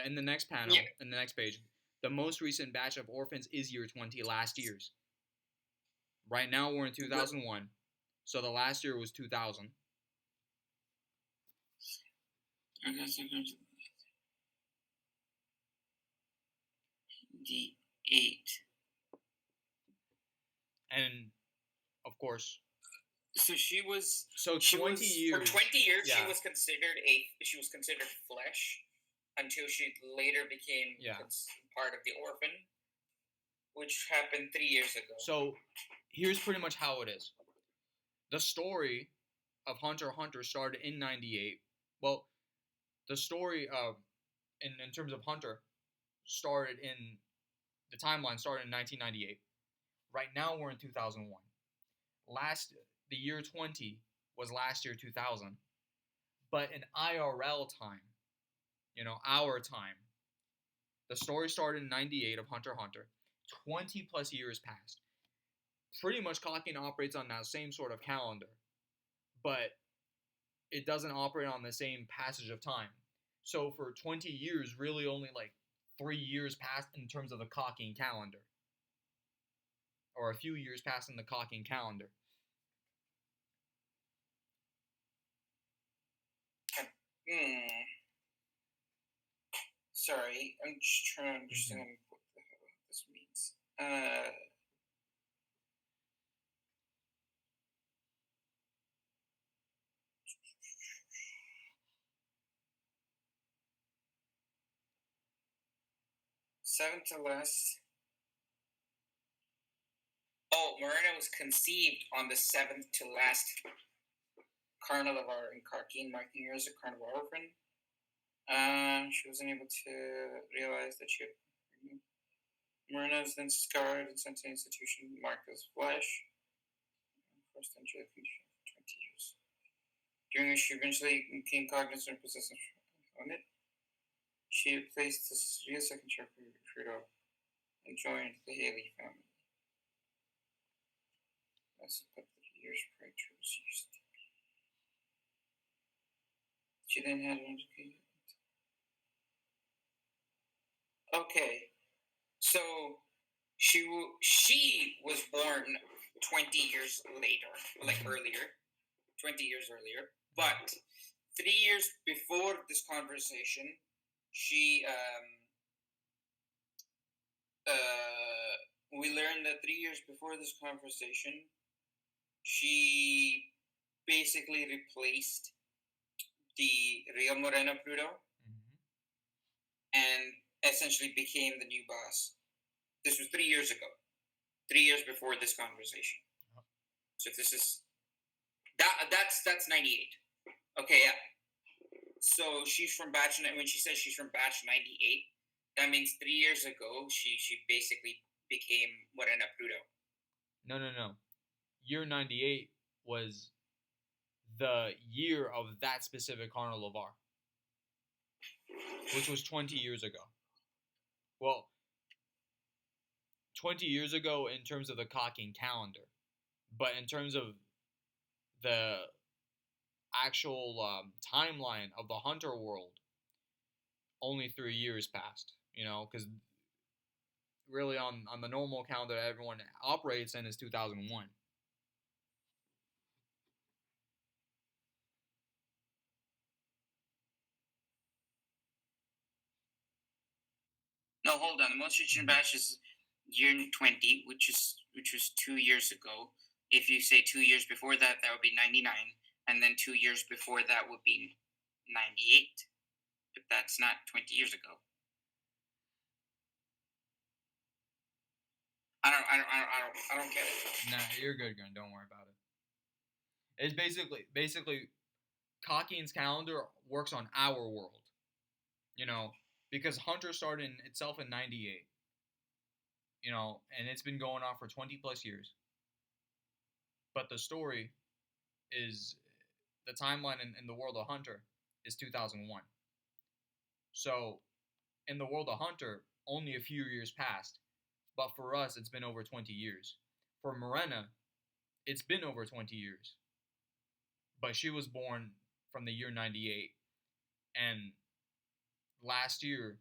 in the next panel in the next page. The most recent batch of orphans is year 20, last year's. Right now we're in 2001. So the last year was 2000. The 8. And of course, so she was 20 years. For 20 years, yeah. She was considered flesh until she later became part of the orphan, which happened 3 years ago. So here's pretty much how it is. The story of Hunter x Hunter started in 98. Well, the story of in terms of Hunter started in the timeline started in 1998. Right now we're in 2001. The year 20 was last year 2000. But in IRL time, our time, the story started in 98 of Hunter x Hunter. 20 plus years passed. Pretty much Kakin operates on that same sort of calendar, but it doesn't operate on the same passage of time. So for 20 years, really only like 3 years passed in terms of the Kakin calendar. Or a few years passed in the Kakin calendar. Sorry, I'm just trying to understand what the hell this means. 7th to last. Oh, Marina was conceived on the 7th to last Carnival in Kakin, marking her as a Carnival orphan. She wasn't able to realize that she had. Marina was then scarred and sent to an institution marked as flesh. Forced to enjoy the condition for 20 years. During which she eventually became cognizant and possessive on it. She replaced the real second chair for Trudeau and joined the Haley family. That's about 3 years prior to her used. She then had an education. Okay, so she was born 20 years later, like earlier, 20 years earlier. But 3 years before this conversation, we learned that 3 years before this conversation, she basically replaced the real Morena Prudo and essentially became the new boss. This was 3 years ago. 3 years before this conversation. So this is that's 98. Okay, yeah. So she's from batch. When she says she's from batch 98, that means 3 years ago she basically became Morena Prudo. No. Year 98 was the year of that specific Carnival Lavar, which was 20 years ago. Well, 20 years ago in terms of the Kakin calendar, but in terms of the actual timeline of the Hunter world, only 3 years passed, because really on the normal calendar that everyone operates in is 2001. No, hold on. The most recent batch is year 20, which was 2 years ago. If you say 2 years before that, that would be 99, and then 2 years before that would be 98. But that's not 20 years ago. I don't get it. Nah, you're good, Gun. Don't worry about it. It's basically Kakin's calendar works on our world. Because Hunter started itself in 98. And it's been going on for 20 plus years. But the story is the timeline in the world of Hunter is 2001. So in the world of Hunter, only a few years passed. But for us, it's been over 20 years. For Morena, it's been over 20 years. But she was born from the year 98. And last year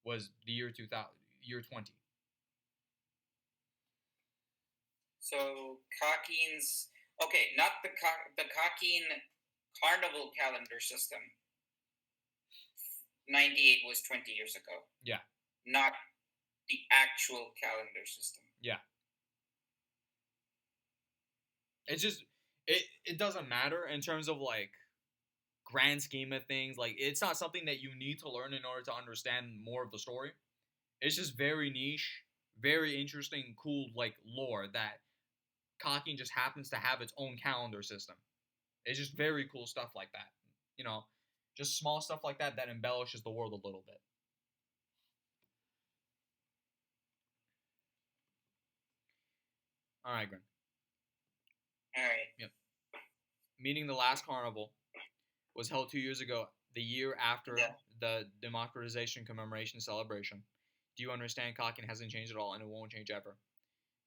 was the year 2000, year 20. So Kakin's not the Kakin Carnival calendar system. 98 was 20 years ago. Yeah. Not the actual calendar system. Yeah. It's just it doesn't matter in terms of like grand scheme of things. Like it's not something that you need to learn in order to understand more of the story. It's just very niche, very interesting, cool like lore that Cocking just happens to have its own calendar system. It's just very cool stuff like that. You know, just small stuff like that that embellishes the world a little bit. All right, Grin. All right. Yep. Meaning the last carnival was held 2 years ago, the year after the democratization commemoration celebration. Do you understand? Cocking hasn't changed at all, and it won't change ever.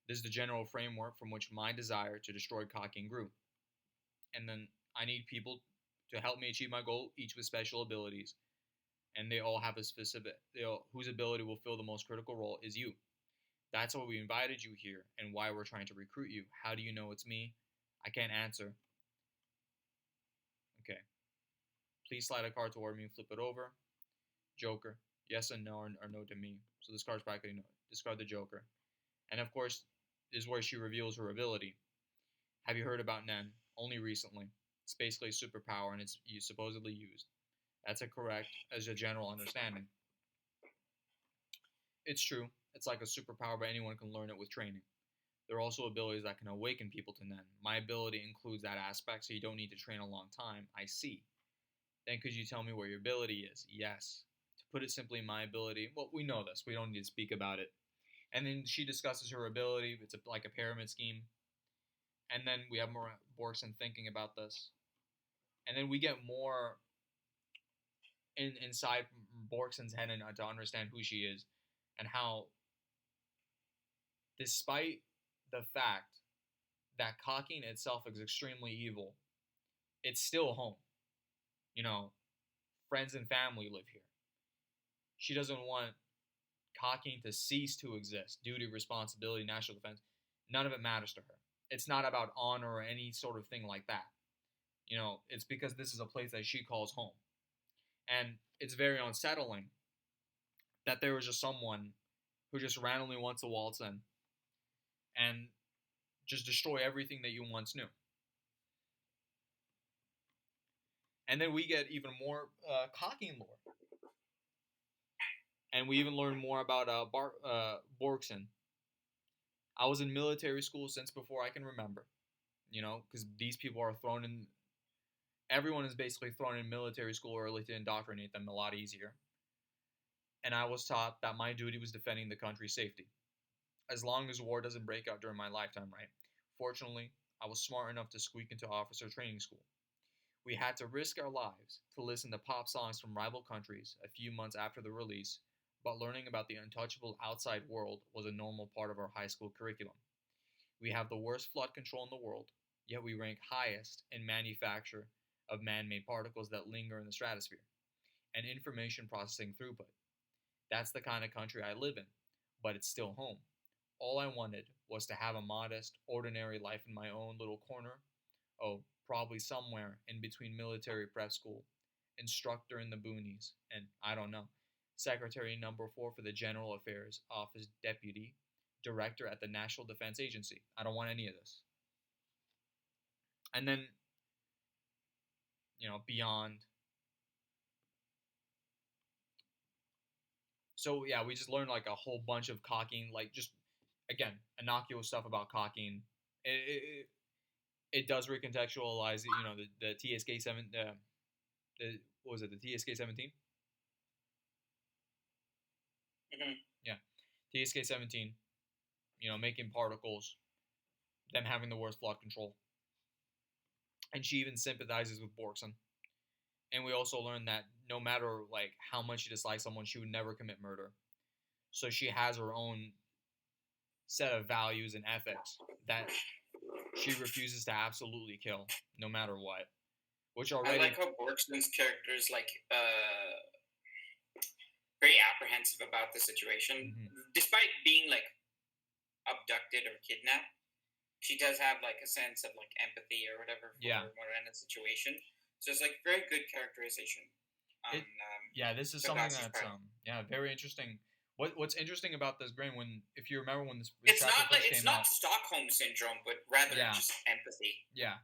This is the general framework from which my desire to destroy Cocking grew. And then I need people to help me achieve my goal, each with special abilities. And they all have a specific, whose ability will fill the most critical role is you. That's why we invited you here and why we're trying to recruit you. How do you know it's me? I can't answer. Okay. Please slide a card toward me and flip it over. Joker. Yes and no are no to me. So this card's practically no. Discard the Joker. And of course, this is where she reveals her ability. Have you heard about Nen? Only recently. It's basically a superpower and it's supposedly used. That's a correct as a general understanding. It's true. It's like a superpower, but anyone can learn it with training. There are also abilities that can awaken people to Nen. My ability includes that aspect, so you don't need to train a long time. I see. Then could you tell me where your ability is? Yes. To put it simply, my ability, well, we know this. We don't need to speak about it. And then she discusses her ability. It's like a pyramid scheme. And then we have more Borkson thinking about this. And then we get more inside Borkson's head and to understand who she is and how, despite the fact that Cocking itself is extremely evil, it's still home. You know, friends and family live here. She doesn't want Cocking to cease to exist. Duty, responsibility, national defense, none of it matters to her. It's not about honor or any sort of thing like that. You know, it's because this is a place that she calls home. And it's very unsettling that there was just someone who just randomly wants to waltz in and just destroy everything that you once knew. And then we get even more Cocking lore. And we even learn more about Borkson. I was in military school since before I can remember. You know, because these people are thrown in. Everyone is basically thrown in military school early to indoctrinate them a lot easier. And I was taught that my duty was defending the country's safety. As long as war doesn't break out during my lifetime, right? Fortunately, I was smart enough to squeak into officer training school. We had to risk our lives to listen to pop songs from rival countries a few months after the release, but learning about the untouchable outside world was a normal part of our high school curriculum. We have the worst flood control in the world, yet we rank highest in manufacture of man-made particles that linger in the stratosphere, and information processing throughput. That's the kind of country I live in, but it's still home. All I wanted was to have a modest, ordinary life in my own little corner. Oh, probably somewhere in between military prep school, instructor in the boonies, and I don't know, secretary number 4 for the General Affairs Office Deputy, director at the National Defense Agency. I don't want any of this. And then, you know, beyond. So yeah, we just learned like a whole bunch of Cocking, like just again innocuous stuff about Cocking. It does recontextualize, you know, the TSK 7, the what was it, the TSK 17? Mm-hmm. Yeah, TSK 17. You know, making particles, them having the worst flood control, and she even sympathizes with Borkson. And we also learned that no matter like how much she dislikes someone, she would never commit murder. So she has her own set of values and ethics that she refuses to absolutely kill, no matter what. Which already, I like how Borkson's character is like very apprehensive about the situation, despite being like abducted or kidnapped. She does have like a sense of like empathy or whatever for Morena's situation. So it's like very good characterization. This is something that's very interesting. What's interesting about this, Grin, if you remember when this it's chapter not like first it's came not out, Stockholm syndrome, but rather just empathy. Yeah,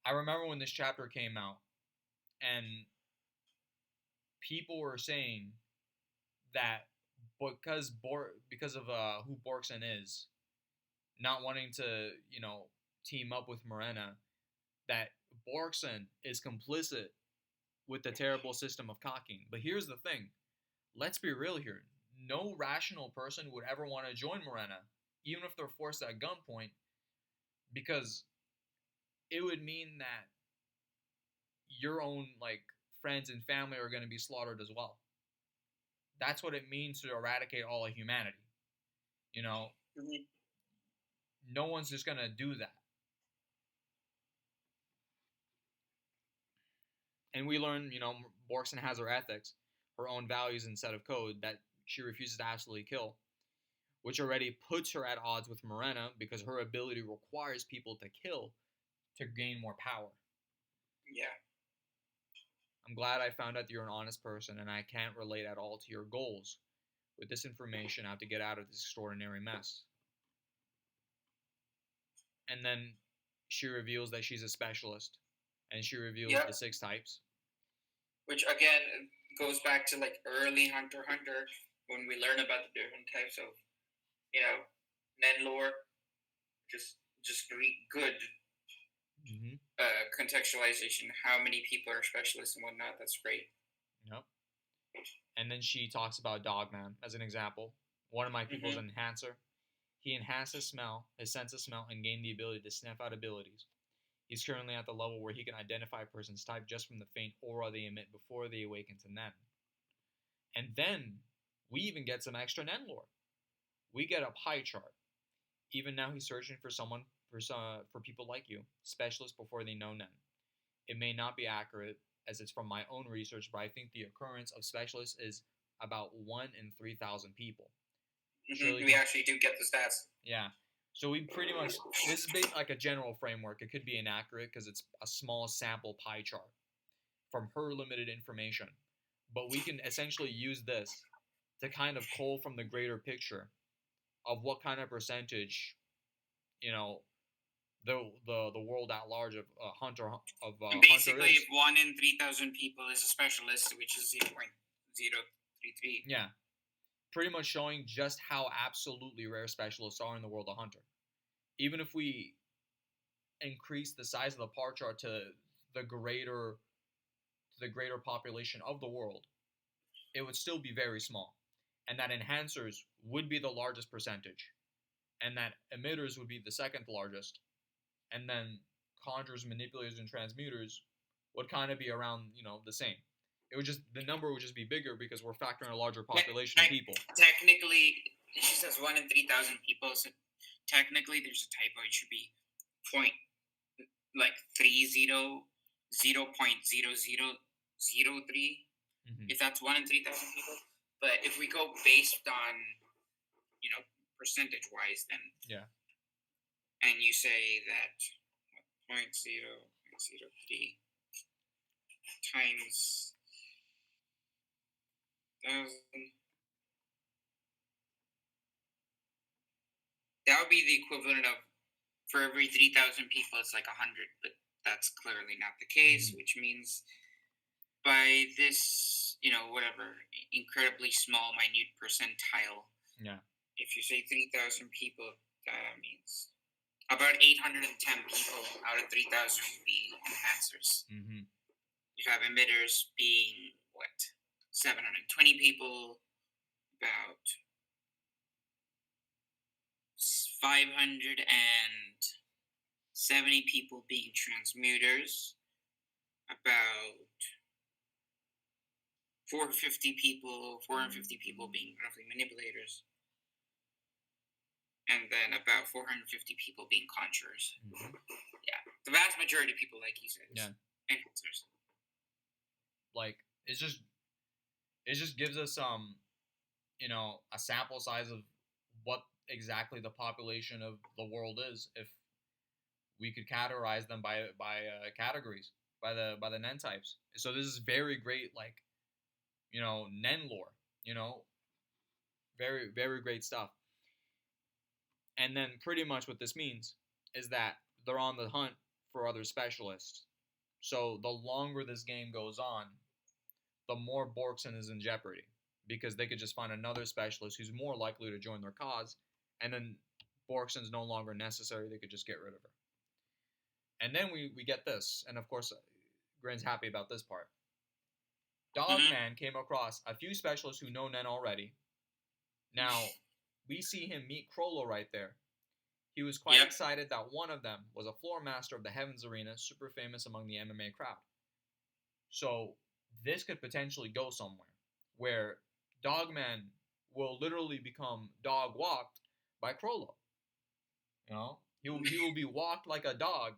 I remember when this chapter came out, and people were saying that because of who Borkson is, not wanting to team up with Morena, that Borkson is complicit with the terrible system of cocking. But here's the thing. Let's be real here. No rational person would ever want to join Morena, even if they're forced at gunpoint, because it would mean that your own friends and family are going to be slaughtered as well. That's what it means to eradicate all of humanity. Mm-hmm. No one's just going to do that. And we learn, Borkson has her ethics, her own values and set of code that she refuses to absolutely kill, which already puts her at odds with Morena because her ability requires people to kill to gain more power. Yeah. I'm glad I found out that you're an honest person, and I can't relate at all to your goals. With this information, I have to get out of this extraordinary mess. And then she reveals that she's a specialist, and she reveals the 6 types. Which, again, goes back to, early Hunter x Hunter, when we learn about the different types of, Nen lore. Just good contextualization. How many people are specialists and whatnot. That's great. Yep. And then she talks about Dogman as an example. One of my people's an enhancer. He enhanced his sense of smell, and gained the ability to sniff out abilities. He's currently at the level where he can identify a person's type just from the faint aura they emit before they awaken to Nen. And then we even get some extra Nen lore. We get a pie chart. Even now, he's searching for for people like you, specialists before they know Nen. It may not be accurate, as it's from my own research, but I think the occurrence of specialists is about 1 in 3,000 people. Mm-hmm. We actually do get the stats. Yeah. So we pretty much, this is based like a general framework. It could be inaccurate because it's a small sample pie chart from her limited information. But we can essentially use this to kind of cull from the greater picture of what kind of percentage, the world at large of Hunter basically, if 1 in 3,000 people is a specialist, which is 0.033. Yeah. Pretty much showing just how absolutely rare specialists are in the world of Hunter. Even if we increase the size of the pie chart to the greater population of the world, it would still be very small. And that enhancers would be the largest percentage. And that emitters would be the second largest. And then conjurers, manipulators, and transmuters would kind of be around, the same. The number would just be bigger because we're factoring a larger population of people. Technically, she says 1 in 3,000 people, so technically there's a typo. It should be 0.30, 0.0003, if that's 1 in 3,000 people. But if we go based on, percentage-wise, then... Yeah. And you say that 0.003 times 1,000... That would be the equivalent of, for every 3,000 people, it's like 100, but that's clearly not the case, which means by this, incredibly small, minute percentile, if you say 3,000 people, that means about 810 people out of 3,000 would be enhancers. Mm-hmm. You have emitters being, 720 people, about 570 people being transmuters, about 450 people being roughly manipulators, and then about 450 people being conjurers. Mm-hmm. Yeah, the vast majority of people, like you said, enhancers. It just gives us a sample size of what exactly the population of the world is if we could categorize them by categories. by the Nen types. So this is very great, like, Nen lore. Very very great stuff. And then pretty much what this means is that they're on the hunt for other specialists. So the longer this game goes on, the more Borkson is in jeopardy because they could just find another specialist who's more likely to join their cause, and then Borkson's no longer necessary. They could just get rid of her. And then we get this, and of course, Grin's happy about this part. Dogman came across a few specialists who know Nen already. Now, we see him meet Crollo right there. He was quite excited that one of them was a floor master of the Heavens Arena, super famous among the MMA crowd. So this could potentially go somewhere where Dogman will literally become dog walked by Crollo. He will be walked like a dog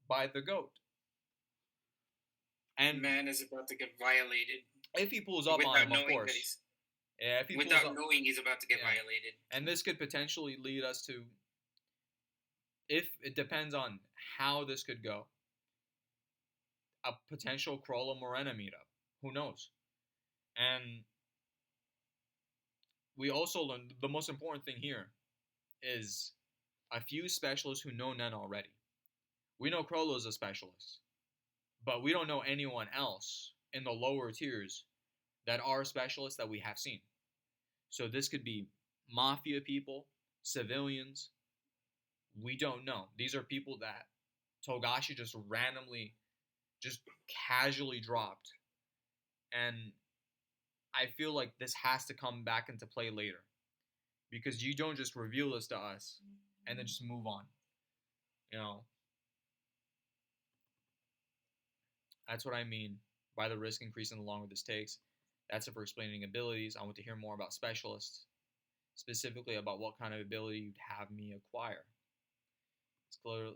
by the goat. And man is about to get violated. If he pulls up on him, of course. Yeah, if he without knowing he's about to get violated. And this could potentially lead us to, if it depends on how this could go, a potential Crollo Morena meetup. Who knows? And we also learned the most important thing here is a few specialists who know Nen already. We know Crollo's a specialist, but we don't know anyone else in the lower tiers that are specialists that we have seen. So this could be mafia people, civilians. We don't know. These are people that Togashi just randomly, just casually dropped. And I feel like this has to come back into play later. Because you don't just reveal this to us and then just move on. That's what I mean by the risk increasing the longer this takes. That's it for explaining abilities. I want to hear more about specialists, specifically about what kind of ability you'd have me acquire. It's clear.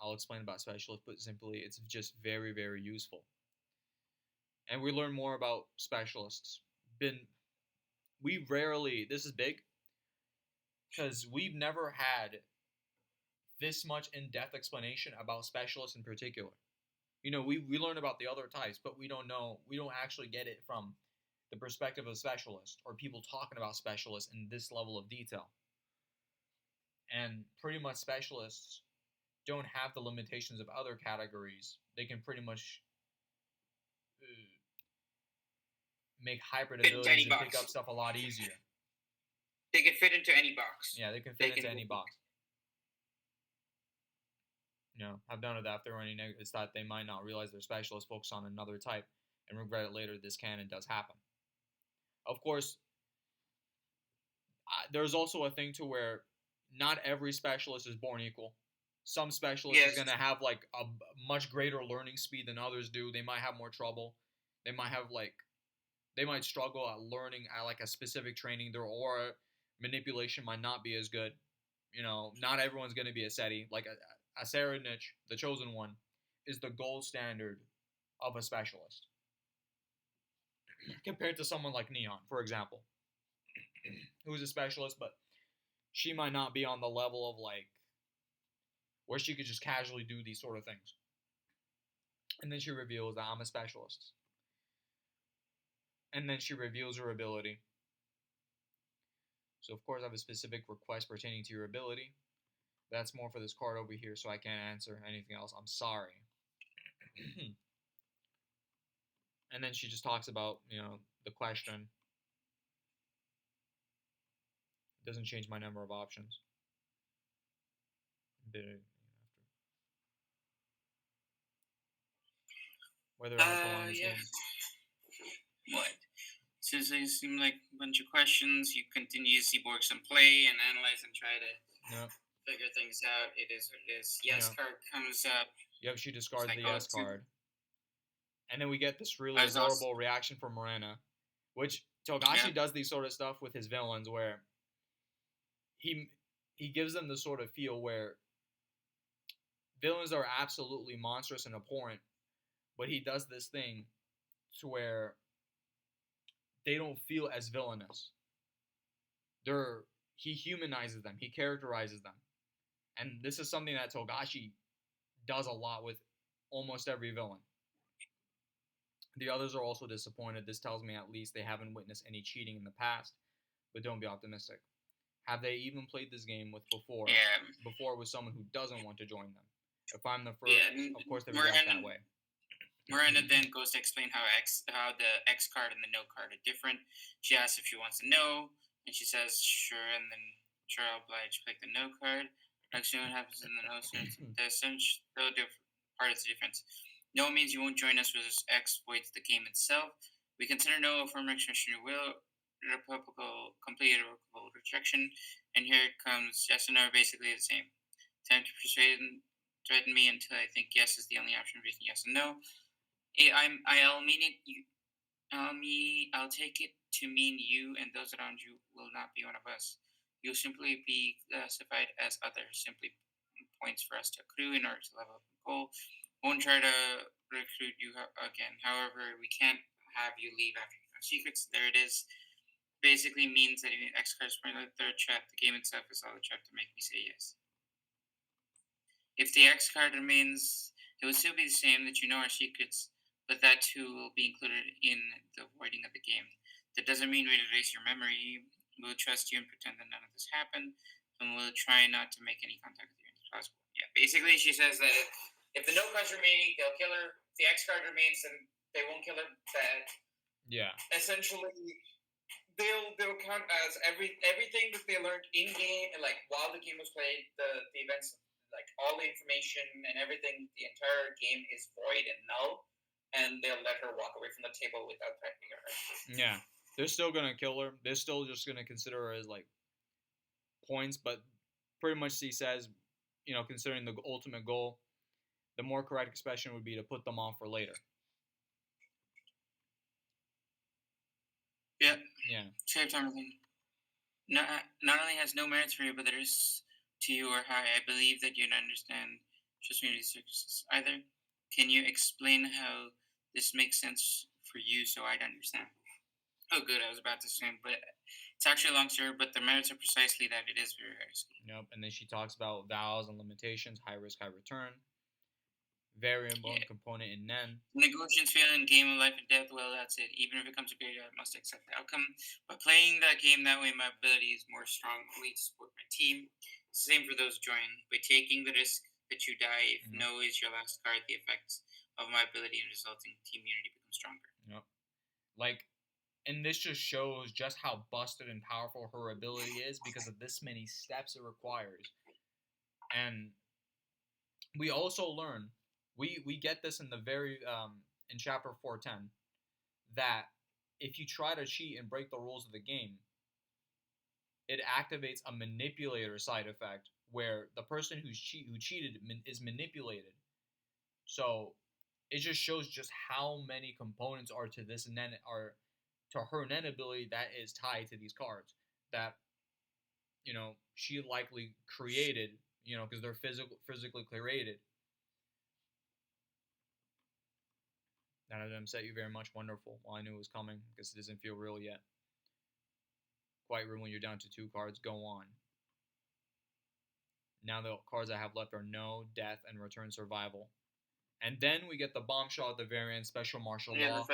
I'll explain about specialists, but simply, it's just very, very useful. And we learn more about specialists. We rarely, this is big, because we've never had this much in-depth explanation about specialists in particular. We learn about the other types, but we don't actually get it from the perspective of specialists or people talking about specialists in this level of detail. And pretty much specialists don't have the limitations of other categories. They can pretty much make hybrid abilities and pick up stuff a lot easier. They can fit into any box. Yeah, they can fit into any box. Have none of that. If there are any negatives, that they might not realize they're specialists, focus on another type, and regret it later. This can and does happen. Of course, there's also a thing to where not every specialist is born equal. Some specialists are going to have like a much greater learning speed than others do. They might have more trouble. They might struggle at learning at like a specific training. Their aura manipulation might not be as good. Not everyone's going to be a SETI. Like a Saranich, the chosen one, is the gold standard of a specialist. Compared to someone like Neon, for example, who's a specialist, but she might not be on the level of like where she could just casually do these sort of things. And then she reveals that I'm a specialist. And then she reveals her ability. So of course I have a specific request pertaining to your ability. That's more for this card over here, so I can't answer anything else. I'm sorry. And then she just talks about, the question. It doesn't change my number of options. Whether I belong in this game. What? Since they seem like a bunch of questions, you continue to see Borkson play and analyze and try to figure things out. It is what it is. Yes card comes up. Yep, she discards the yes card. And then we get this really adorable reaction from Morena, which Togashi does these sort of stuff with his villains where he gives them the sort of feel where villains are absolutely monstrous and abhorrent, but he does this thing to where they don't feel as villainous. He humanizes them. He characterizes them. And this is something that Togashi does a lot with almost every villain. The others are also disappointed. This tells me at least they haven't witnessed any cheating in the past, but don't be optimistic. Have they even played this game with before? Yeah. Before with someone who doesn't want to join them. If I'm the first, Yeah, of course they react that way. Miranda then goes to explain how the X card and the no card are different. She asks if she wants to know, and she says sure, and then sure I'll oblige. Pick the no card. Actually, what happens in the no card? The essential part is the difference. No means you won't join us, whereas X voids the game itself. We consider no a form of expression of will, reciprocal, complete irrevocable rejection, and here it comes. Yes and no are basically the same. Time to persuade and threaten me until I think yes is the only option between yes and no. I'll mean it. I'll take it to mean you and those around you will not be one of us. You'll simply be classified as other. Simply points for us to accrue in order to level up and goal. Won't try to recruit you again. However, we can't have you leave after you know secrets. There it is. Basically means that in X cards for the third trap, the game itself is all the trap to make me say yes. If the X card remains, it will still be the same that you know our secrets, but that too will be included in the voiding of the game. That doesn't mean we'll erase your memory. We'll trust you and pretend that none of this happened, and we'll try not to make any contact with you as possible. Yeah, basically, she says that if the no cards remain, they'll kill her. If the X card remains, then they won't kill her. That essentially they'll count as everything that they learned in game, like while the game was played, the events, like all the information and everything, the entire game is void and null, and they'll let her walk away from the table without threatening her. Yeah, they're still gonna kill her. They're still just gonna consider her as like points, but pretty much she says, considering the ultimate goal, the more correct expression would be to put them off for later. Yeah. Save time. Not only has no merits for you, but there is to you or high. I believe that you'd understand trust me circumstances. Either can you explain how this makes sense for you so I'd understand? Oh, good. I was about to say, but it's actually a long story. But the merits are precisely that it is very risky. Yep. And then she talks about vows and limitations, high risk, high return. Very important component in Nen. Negotiations fail in game of life and death. Well, that's it. Even if it comes to great, I must accept the outcome. But playing that game that way, my ability is more strongly to support my team. Same for those join. By taking the risk that you die, if no is your last card, the effects of my ability and resulting team unity become stronger. Yep. And this just shows just how busted and powerful her ability is because of this many steps it requires. And we also learn, we get this in the in chapter 410, that if you try to cheat and break the rules of the game, it activates a manipulator side effect where the person who cheated is manipulated. So it just shows just how many components are to this Nen are to her Nen ability that is tied to these cards that she likely created, because they're physically created. That didn't upset you very much. Wonderful. Well, I knew it was coming because it doesn't feel real yet. Quite real when you're down to 2 cards. Go on. Now the cards I have left are No, Death, and Return Survival. And then we get the bombshell at the very end, Special Martial Law.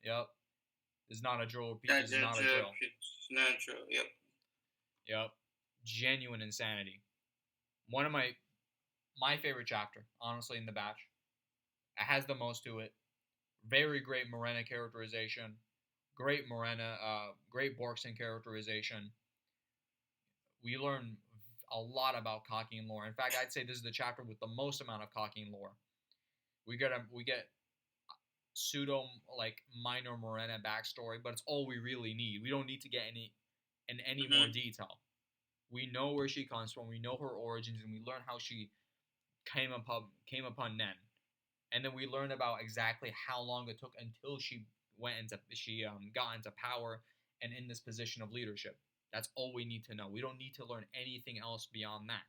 Yep. It's not a drill. This is not a drill. It's not a drill. Yep. Yep. Genuine insanity. One of my favorite chapter, honestly, in the batch. It has the most to it. Very great Morena characterization. Great Morena, great Borkson characterization. We learn a lot about Cockine lore. In fact, I'd say this is the chapter with the most amount of Cockine lore. We get pseudo minor Morena backstory, but it's all we really need. We don't need to get any more detail. We know where she comes from. We know her origins, and we learn how she came upon Nen. And then we learn about exactly how long it took until she got into power and in this position of leadership. That's all we need to know. We don't need to learn anything else beyond that.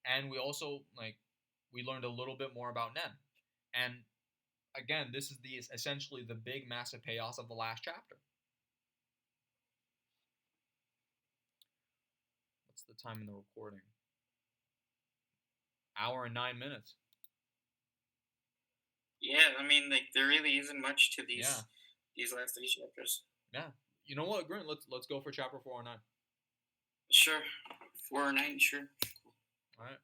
And we also we learned a little bit more about Nen. And again, this is essentially the big massive payoff of the last chapter. What's the time in the recording? 1 hour and 9 minutes. Yeah, I mean, like there really isn't much to these last 3 chapters. Yeah. You know what, Grant? Let's go for chapter 409. Sure, 409. Sure. All right.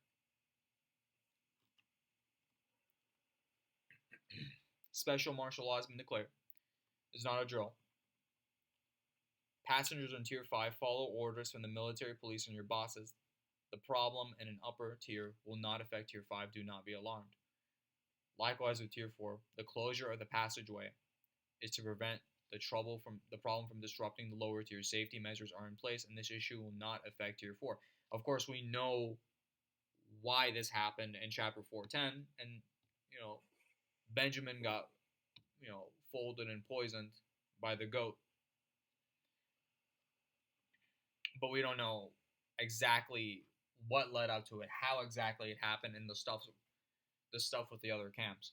Special martial law has been declared. It's not a drill. Passengers in Tier 5 follow orders from the military, police, and your bosses. The problem in an upper tier will not affect Tier 5. Do not be alarmed. Likewise with Tier 4, the closure of the passageway is to prevent the problem from disrupting the lower tier. Safety measures are in place, and this issue will not affect Tier 4. Of course, we know why this happened in Chapter 410, and Benjamin got folded and poisoned by the goat, but we don't know exactly what led up to it, how exactly it happened, and the stuff with the other camps.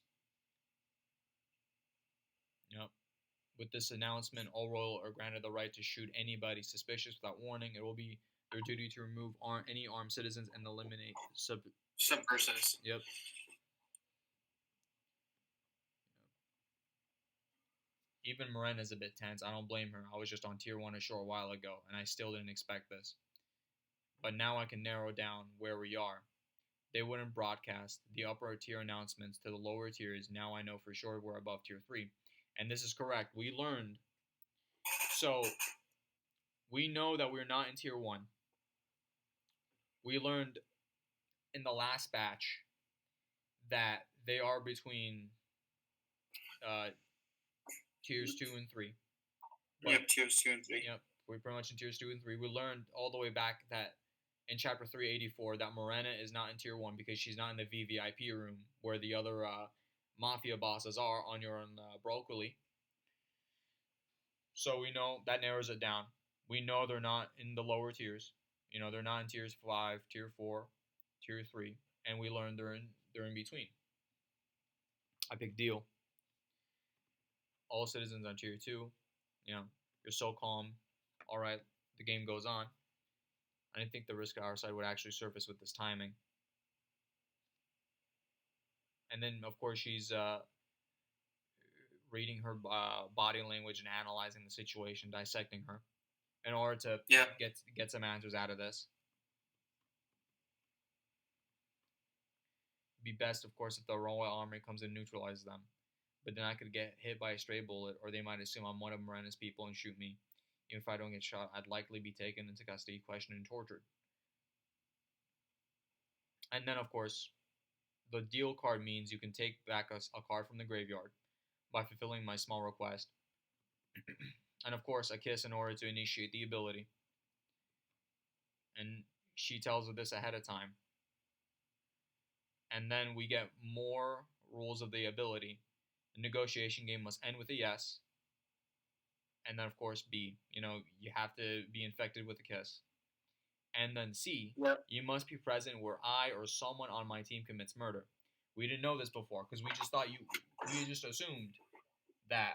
With this announcement, all royal are granted the right to shoot anybody suspicious without warning. It will be their duty to remove any armed citizens and eliminate subversives. Yep. Even Miranda's a bit tense. I don't blame her. I was just on Tier 1 a short while ago, and I still didn't expect this. But now I can narrow down where we are. They wouldn't broadcast the upper tier announcements to the lower tiers. Now I know for sure we're above Tier 3. And this is correct. We learned. So, we know that we're not in Tier 1. We learned in the last batch that they are between tiers 2 and 3. But, yep, tiers 2 and 3. Yep, we're pretty much in tiers 2 and 3. We learned all the way back that in chapter 384 that Morena is not in tier 1 because she's not in the VVIP room where the other mafia bosses are on your own broccoli. So we know that narrows it down. We know they're not in the lower tiers. They're not in tiers 5, tier 4, tier 3, and we learned they're in between. A big deal. All citizens on tier 2, you're so calm. All right, the game goes on. I didn't think the risk on our side would actually surface with this timing. And then, of course, she's reading her body language and analyzing the situation, dissecting her, in order to get some answers out of this. It'd be best, of course, if the Royal Army comes and neutralizes them. But then I could get hit by a stray bullet, or they might assume I'm one of Miranda's people and shoot me. Even if I don't get shot, I'd likely be taken into custody, questioned, and tortured. And then, of course, the deal card means you can take back a card from the graveyard by fulfilling my small request. And, of course, a kiss in order to initiate the ability. And she tells her this ahead of time. And then we get more rules of the ability. The negotiation game must end with a yes. And then, of course, B. You have to be infected with a kiss. And then C. Yep. You must be present where I or someone on my team commits murder. We didn't know this before because we just assumed that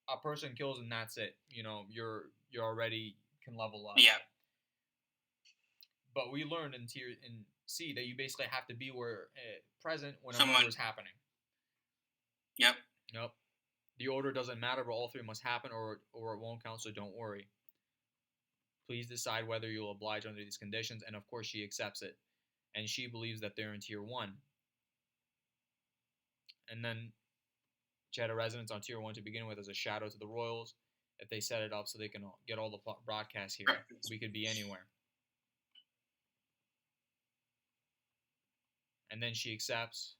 a person kills and that's it. You're already can level up. Yeah. But we learned in C that you basically have to be present when a murder is happening. Yep. Nope. The order doesn't matter, but all three must happen or it won't count, so don't worry. Please decide whether you'll oblige under these conditions, and of course she accepts it. And she believes that they're in tier 1. And then she had a residence on tier 1 to begin with as a shadow to the royals. If they set it up so they can get all the broadcasts here, we could be anywhere. And then she accepts.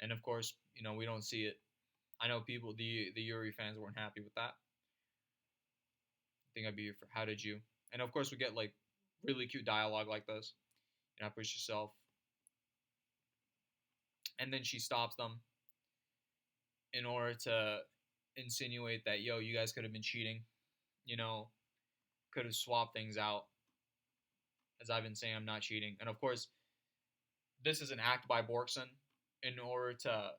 And of course, we don't see it. I know people, the Yuri fans weren't happy with that. I think I'd be for how did you? And of course we get like really cute dialogue like this. Push yourself. And then she stops them in order to insinuate that, you guys could have been cheating. Could have swapped things out. As I've been saying, I'm not cheating. And of course, this is an act by Borkson in order to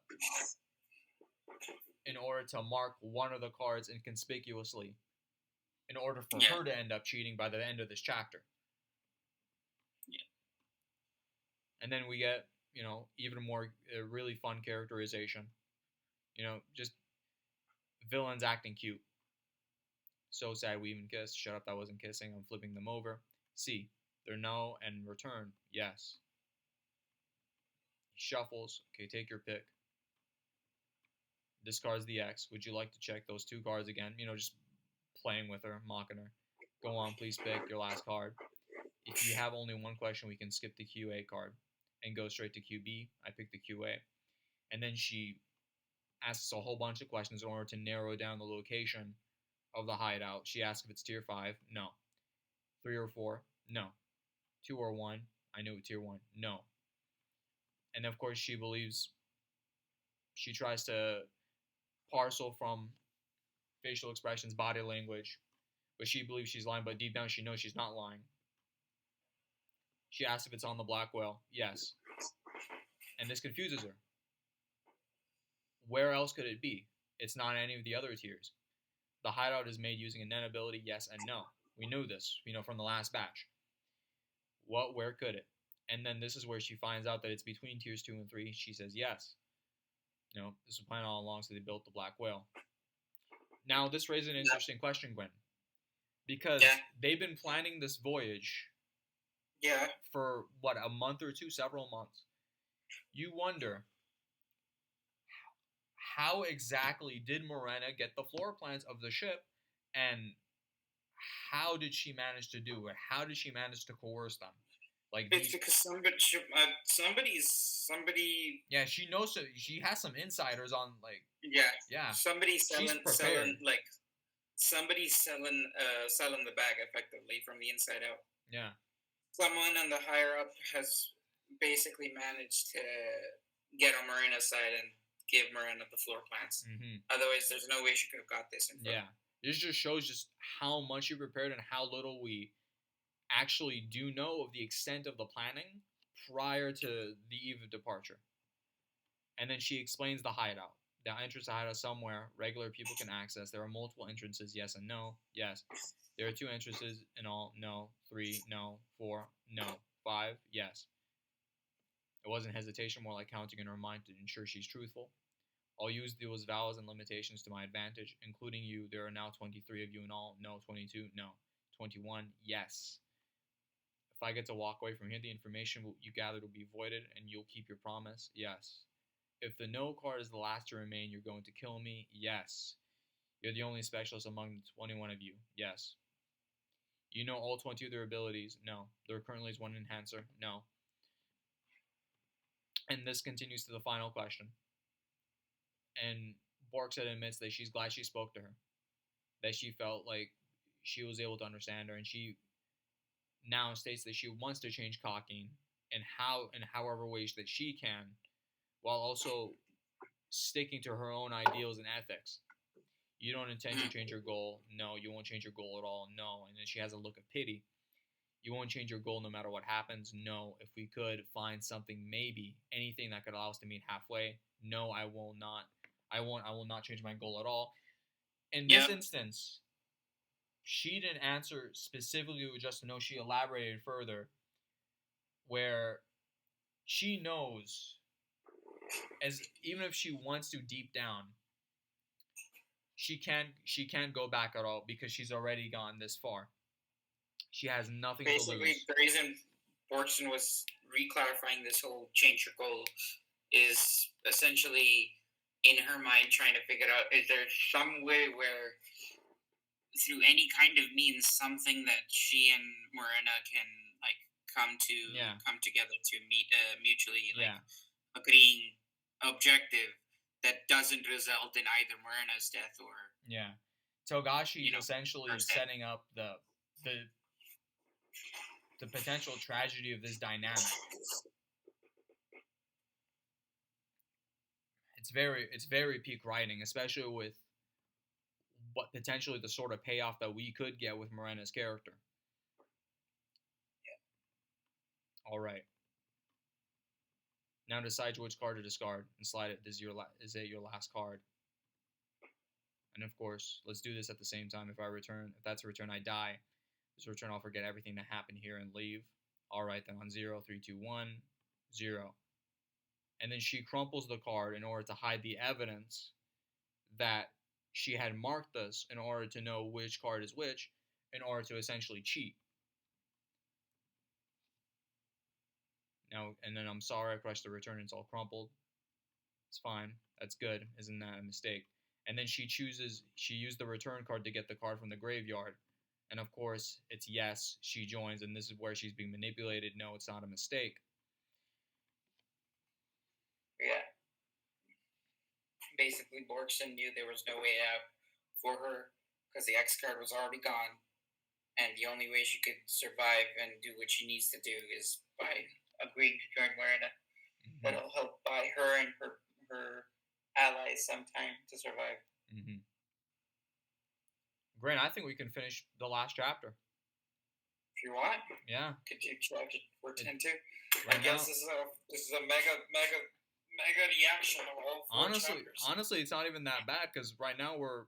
mark one of the cards inconspicuously in order for her to end up cheating by the end of this chapter. Yeah. And then we get even more really fun characterization. Just villains acting cute. So sad we even kissed. Shut up, that wasn't kissing. I'm flipping them over. C. They're no and return. Yes. He shuffles. Okay, take your pick. Discards the X. Would you like to check those two cards again? Just playing with her, mocking her. Go on, please pick your last card. If you have only one question, we can skip the QA card and go straight to QB. I pick the QA. And then she asks a whole bunch of questions in order to narrow down the location of the hideout. She asks if it's tier 5. No. 3 or 4. No. 2 or 1. I knew it, tier 1. No. And of course, she tries to parcel from facial expressions, body language, but she believes she's lying, but deep down she knows she's not lying. She asks if it's on the black whale. Yes. And this confuses her. Where else could it be? It's not any of the other tiers. The hideout is made using a net ability, yes and no. We knew this, from the last batch. Where could it? And then this is where she finds out that it's between tiers 2 and 3. She says yes. This was planned all along, so they built the black whale. Now, this raises an interesting question, Gwen. Because they've been planning this voyage for, a month or two? Several months. You wonder, how exactly did Morena get the floor plans of the ship, and how did she manage to do it? How did she manage to coerce them? It's because somebody. Yeah, she knows. She has some insiders on Yeah. Somebody's selling somebody's selling the bag effectively from the inside out. Yeah. Someone on the higher up has basically managed to get on Morena's side and give Morena the floor plans. Mm-hmm. Otherwise, there's no way she could have got this in front. Yeah. This just shows just how much you prepared and how little we actually do know of the extent of the planning prior to the eve of departure. And then she explains the hideout. The entrance to hideout somewhere regular people can access. There are multiple entrances, yes and no. Yes. There are 2 entrances in all, no. 3, no. 4, no. 5, yes. It wasn't hesitation, more like counting in her mind to ensure she's truthful. I'll use those vowels and limitations to my advantage, including you. There are now 23 of you in all. No. 22, no. 21, yes. If I get to walk away from here, the information you gathered will be voided, and you'll keep your promise. Yes. If the no card is the last to remain, you're going to kill me. Yes. You're the only specialist among the 21 of you. Yes. You know all 20 of their abilities. No. There currently is 1 enhancer. No. And this continues to the final question. And Borkstead admits that she's glad she spoke to her. That she felt like she was able to understand her, and she now states that she wants to change Cockine in however ways that she can, while also sticking to her own ideals and ethics. You don't intend to change your goal. No, you won't change your goal at all. No. And then she has a look of pity. You won't change your goal no matter what happens. No. If we could find something, maybe anything that could allow us to meet halfway. No, I will not. I will not change my goal at all. In this instance, she didn't answer specifically with just a no. She elaborated further, where she knows, as even if she wants to deep down, she can't go back at all because she's already gone this far. She has nothing to lose. Basically, the reason Borkson was reclarifying this whole change your goal is essentially in her mind trying to figure out, is there some way where through any kind of means something that she and Morena can come together to meet mutually agreeing objective that doesn't result in either Morena's death or Togashi is essentially setting up the potential tragedy of this dynamic. It's very peak writing, especially with what potentially the sort of payoff that we could get with Morena's character. Yeah. All right. Now decide which card to discard and slide it. Is it your last card? And of course, let's do this at the same time. If that's a return, I die. This return, I'll forget everything that happened here and leave. All right, then on 0, 3, 2, 1, 0. and then she crumples the card in order to hide the evidence that she had marked this in order to know which card is which, in order to essentially cheat. Now, and then I'm sorry I pressed the return, it's all crumpled. It's fine. That's good. Isn't that a mistake? And then she used the return card to get the card from the graveyard. And of course, it's yes, she joins, and this is where she's being manipulated. No, it's not a mistake. Yeah. Basically, Borgson knew there was no way out for her because the X card was already gone. And the only way she could survive and do what she needs to do is by agreeing to join Marina. Mm-hmm. That'll help buy her and her allies some time to survive. Mm-hmm. Grin, I think we can finish the last chapter. If you want. Yeah. Could you charge it for 10 too? Right I guess this is a mega reaction of all four chapters. Honestly, it's not even that bad because right now we're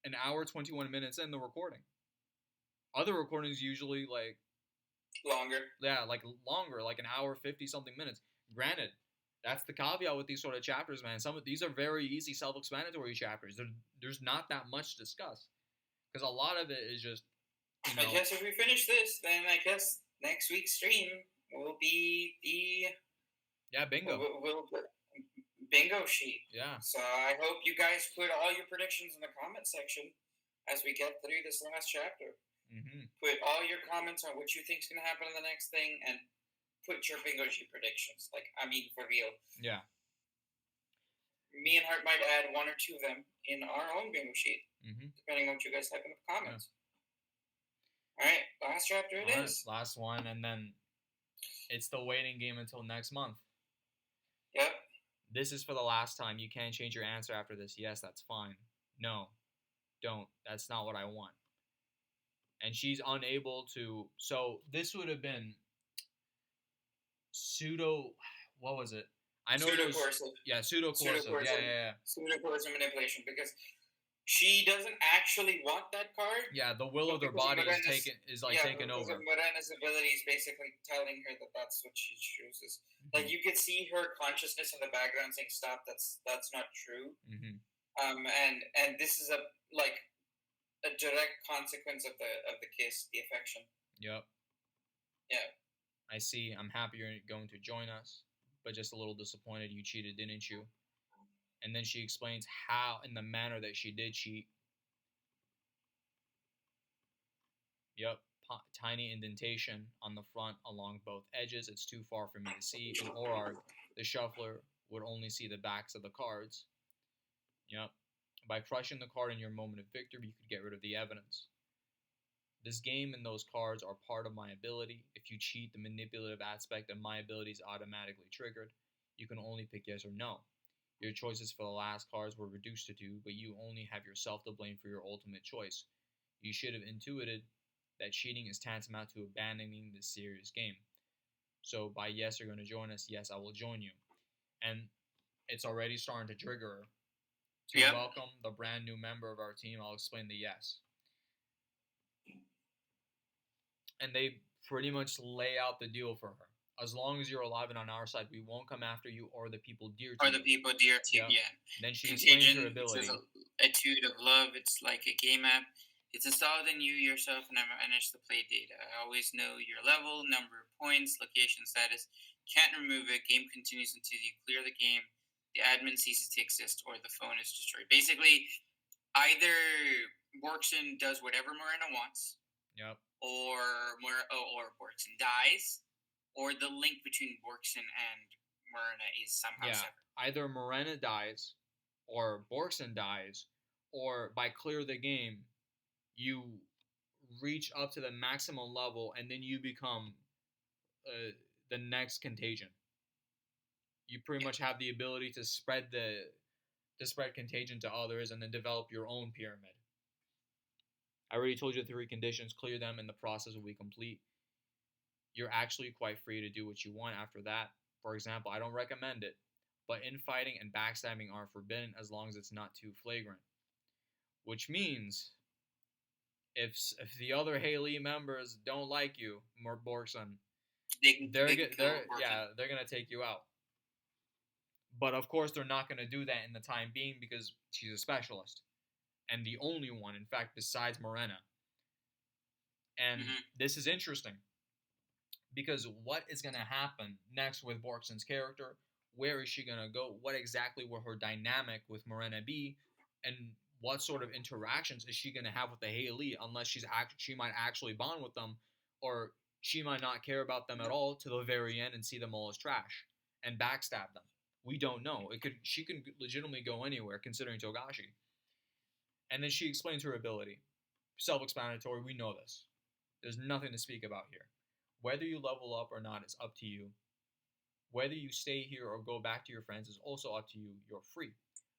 an hour 21 minutes in the recording. Other recordings usually like longer. Yeah, like longer, like an hour 50 something minutes. Granted, that's the caveat with these sort of chapters, man. Some of these are very easy, self-explanatory chapters. There's not that much to discuss because a lot of it is just. I guess if we finish this, then I guess next week's stream will be the bingo. Bingo sheet. Yeah. So I hope you guys put all your predictions in the comment section as we get through this last chapter. Mm-hmm. Put all your comments on what you think is going to happen in the next thing, and put your bingo sheet predictions. For real. Yeah. Me and Hart might add one or two of them in our own bingo sheet, depending on what you guys type in the comments. Yeah. All right, last chapter it is. Last one, and then it's the waiting game until next month. Yep. This is for the last time. You can't change your answer after this. Yes, that's fine. No, don't. That's not what I want. And she's unable to. So this would have been what was it? I know pseudo-coercive. Yeah, pseudo-coercive. Yeah. Pseudo-coercive manipulation because she doesn't actually want that card. Yeah, the will of their body is taken over. Morena's ability is basically telling her that that's what she chooses. Mm-hmm. Like you could see her consciousness in the background saying, "Stop! That's not true." Mm-hmm. And this is a direct consequence of the kiss, the affection. Yep. Yeah. I see. I'm happy you're going to join us, but just a little disappointed you cheated, didn't you? And then she explains how, in the manner that she did cheat. Yep, tiny indentation on the front along both edges. It's too far for me to see. In Orarg, the shuffler would only see the backs of the cards. Yep. By crushing the card in your moment of victory, you could get rid of the evidence. This game and those cards are part of my ability. If you cheat, the manipulative aspect of my ability is automatically triggered. You can only pick yes or no. Your choices for the last cards were reduced to 2, but you only have yourself to blame for your ultimate choice. You should have intuited that cheating is tantamount to abandoning this serious game. So by yes, you're going to join us. Yes, I will join you. And it's already starting to trigger her. To welcome the brand new member of our team, I'll explain the yes. And they pretty much lay out the deal for her. As long as you're alive and on our side, we won't come after you or the people dear to you. Or the people dear to you, yeah. Then she explains her ability. It's an etude of love. It's like a game app. It's installed in you yourself and I manage the play data. I always know your level, number of points, location, status. Can't remove it. Game continues until you clear the game. The admin ceases to exist or the phone is destroyed. Basically, either Borgson does whatever Morena wants. Yep. Or Borgson dies. Or the link between Borgson and Morena is somehow severed. Either Morena dies, or Borgson dies, or by clear the game, you reach up to the maximum level, and then you become the next contagion. You pretty much have the ability to spread contagion to others, and then develop your own pyramid. I already told you the 3 conditions. Clear them, and the process will be complete. You're actually quite free to do what you want after that. For example, I don't recommend it, but infighting and backstabbing are forbidden as long as it's not too flagrant. Which means, if the other Haley members don't like you, Borgson, they're gonna take you out. But of course, they're not going to do that in the time being because she's a specialist. And the only one, in fact, besides Morena. And this is interesting. Because what is going to happen next with Borkson's character? Where is she going to go? What exactly will her dynamic with Morena be? And what sort of interactions is she going to have with the Haley? Unless she might actually bond with them, or she might not care about them at all to the very end and see them all as trash and backstab them. We don't know. She can legitimately go anywhere considering Togashi. And then she explains her ability. Self-explanatory. We know this. There's nothing to speak about here. Whether you level up or not is up to you. Whether you stay here or go back to your friends is also up to you. You're free.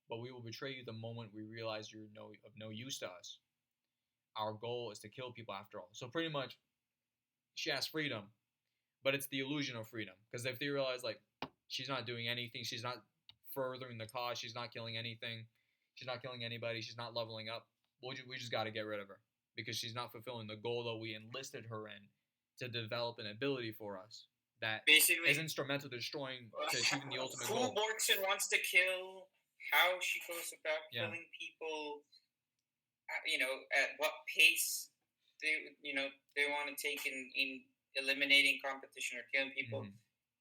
But we will betray you the moment we realize you're of no use to us. Our goal is to kill people after all. So pretty much, she has freedom, but it's the illusion of freedom. Because if they realize, like, she's not doing anything, she's not furthering the cause, she's not killing anything, she's not killing anybody, she's not leveling up, we just got to get rid of her. Because she's not fulfilling the goal that we enlisted her in to develop an ability for us that basically is instrumental to destroying, to achieving the ultimate goal. Who Borkson wants to kill, how she goes about killing people, at what pace they want to take in eliminating competition or killing people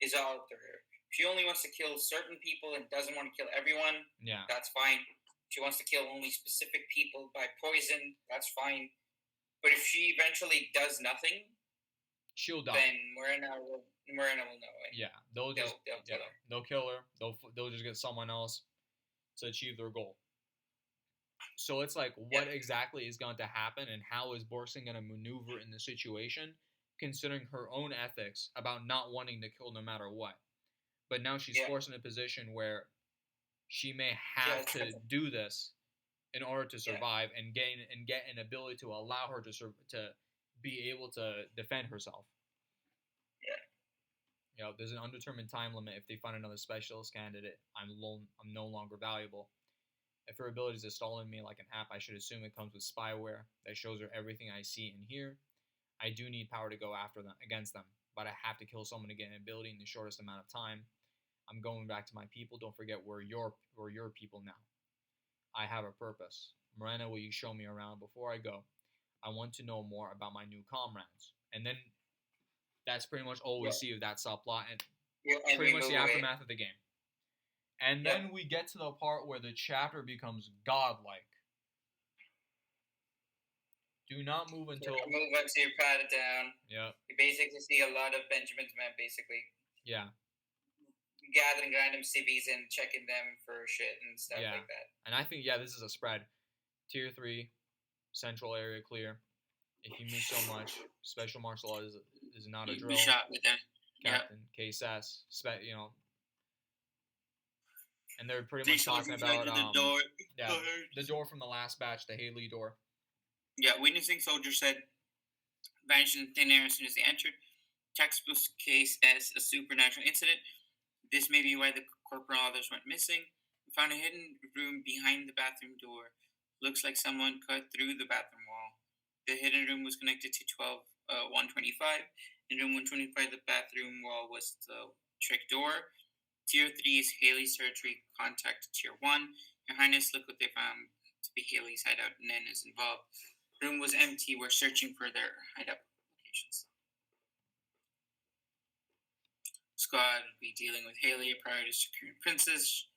is all up to her. She only wants to kill certain people and doesn't want to kill everyone. Yeah, that's fine. She wants to kill only specific people by poison. That's fine. But if she eventually does nothing, she'll die. Then Morena will know it. Yeah, they'll kill her. They'll just get someone else to achieve their goal. So it's like, what exactly is going to happen, and how is Borkson going to maneuver in the situation, considering her own ethics about not wanting to kill no matter what. But now she's forced in a position where she may have to do this in order to survive and get an ability to allow her to be able to defend herself. Yeah. There's an undetermined time limit. If they find another specialist candidate, I'm no longer valuable. If her abilities are stolen me like an app, I should assume it comes with spyware that shows her everything I see and hear. I do need power to go against them, but I have to kill someone to get an ability in the shortest amount of time. I'm going back to my people. Don't forget we're your people now. I have a purpose. Morena, will you show me around before I go? I want to know more about my new comrades. And then that's pretty much all we see of that subplot, and pretty much the aftermath of the game. And then we get to the part where the chapter becomes godlike. Do not move until... move until you pat it down. Yeah. You basically see a lot of Benjamin's men, basically. Yeah. Gathering random civvies and checking them for shit and stuff like that. And I think, this is a spread. Tier 3, central area clear. If you move so much, special martial law is not a drill. Be shot with them. Captain, KSS, and they're pretty much talking about the door from the last batch, the Haley door. Yeah, witnessing soldiers said vanished in thin air as soon as they entered. Textbook case as a supernatural incident. This may be why the corporal others went missing. We found a hidden room behind the bathroom door. Looks like someone cut through the bathroom wall. The hidden room was connected to 125. In room 125, the bathroom wall was the trick door. Tier 3 is Haley's surgery. Contact Tier 1. Your Highness, look what they found to be Haley's hideout. Nen is involved. Room was empty. We're searching for their hideout locations. Squad will be dealing with Haley prior to securing Princess.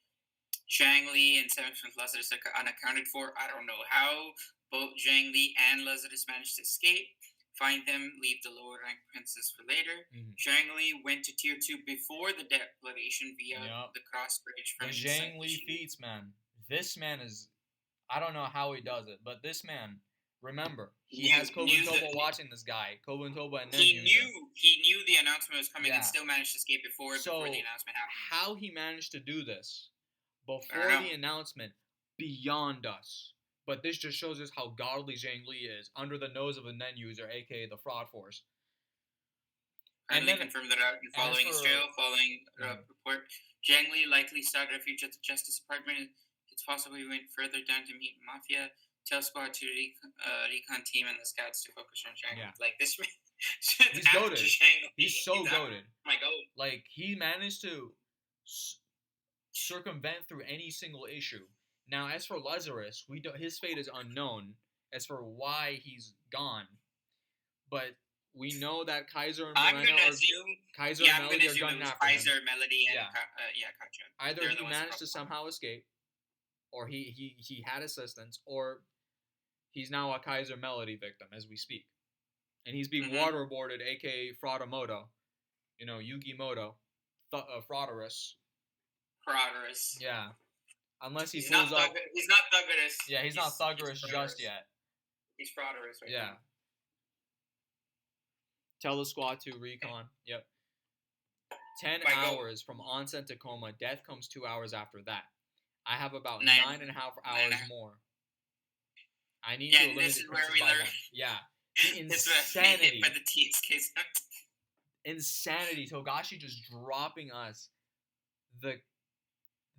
Zhang Li and 7th Lazarus are unaccounted for. I don't know how both Zhang Li and Lazarus managed to escape. Find them, leave the lower rank princess for later. Zhang Li went to Tier 2 before the declaration via the cross bridge. The Zhang Li feats, man. This man is... I don't know how he does it, but this man... Remember, he has Koba and Toba watching this guy. Koba and Toba and he knew the announcement was coming and still managed to escape before the announcement happened. How he managed to do this before the announcement, beyond us. But this just shows us how godly Zhang Li is, under the nose of a Nen user, aka the Fraud Force. And then confirmed that following his trail, following report, Zhang Li likely sought refuge at the Justice Department. It's possible he went further down to meet Mafia. Tell squad to recon team and the scouts to focus on Zhang. Yeah. Like this man, he's goated. He's so goated. My goat. Like he managed to circumvent through any single issue. Now, as for Lazarus, his fate is unknown as for why he's gone, but we know that Kaiser and Melody are gunning after him. Kaiser, Melody, and Katja. Either he managed to somehow escape, or he had assistance, or he's now a Kaiser Melody victim as we speak. And he's being waterboarded, aka Fraudamoto. Yugimoto. Frauderus. Yeah. Unless he's not up. He's not Thuggerus. Yeah, he's not Thuggerus just yet. He's Frauderus right now. Tell the squad to recon. Yep. 10 hours from onset to coma. Death comes 2 hours after that. I have about 9.5 hours more. I need to eliminate this is where we learn. Yeah. The insanity. For the TSK. Insanity. Togashi just dropping us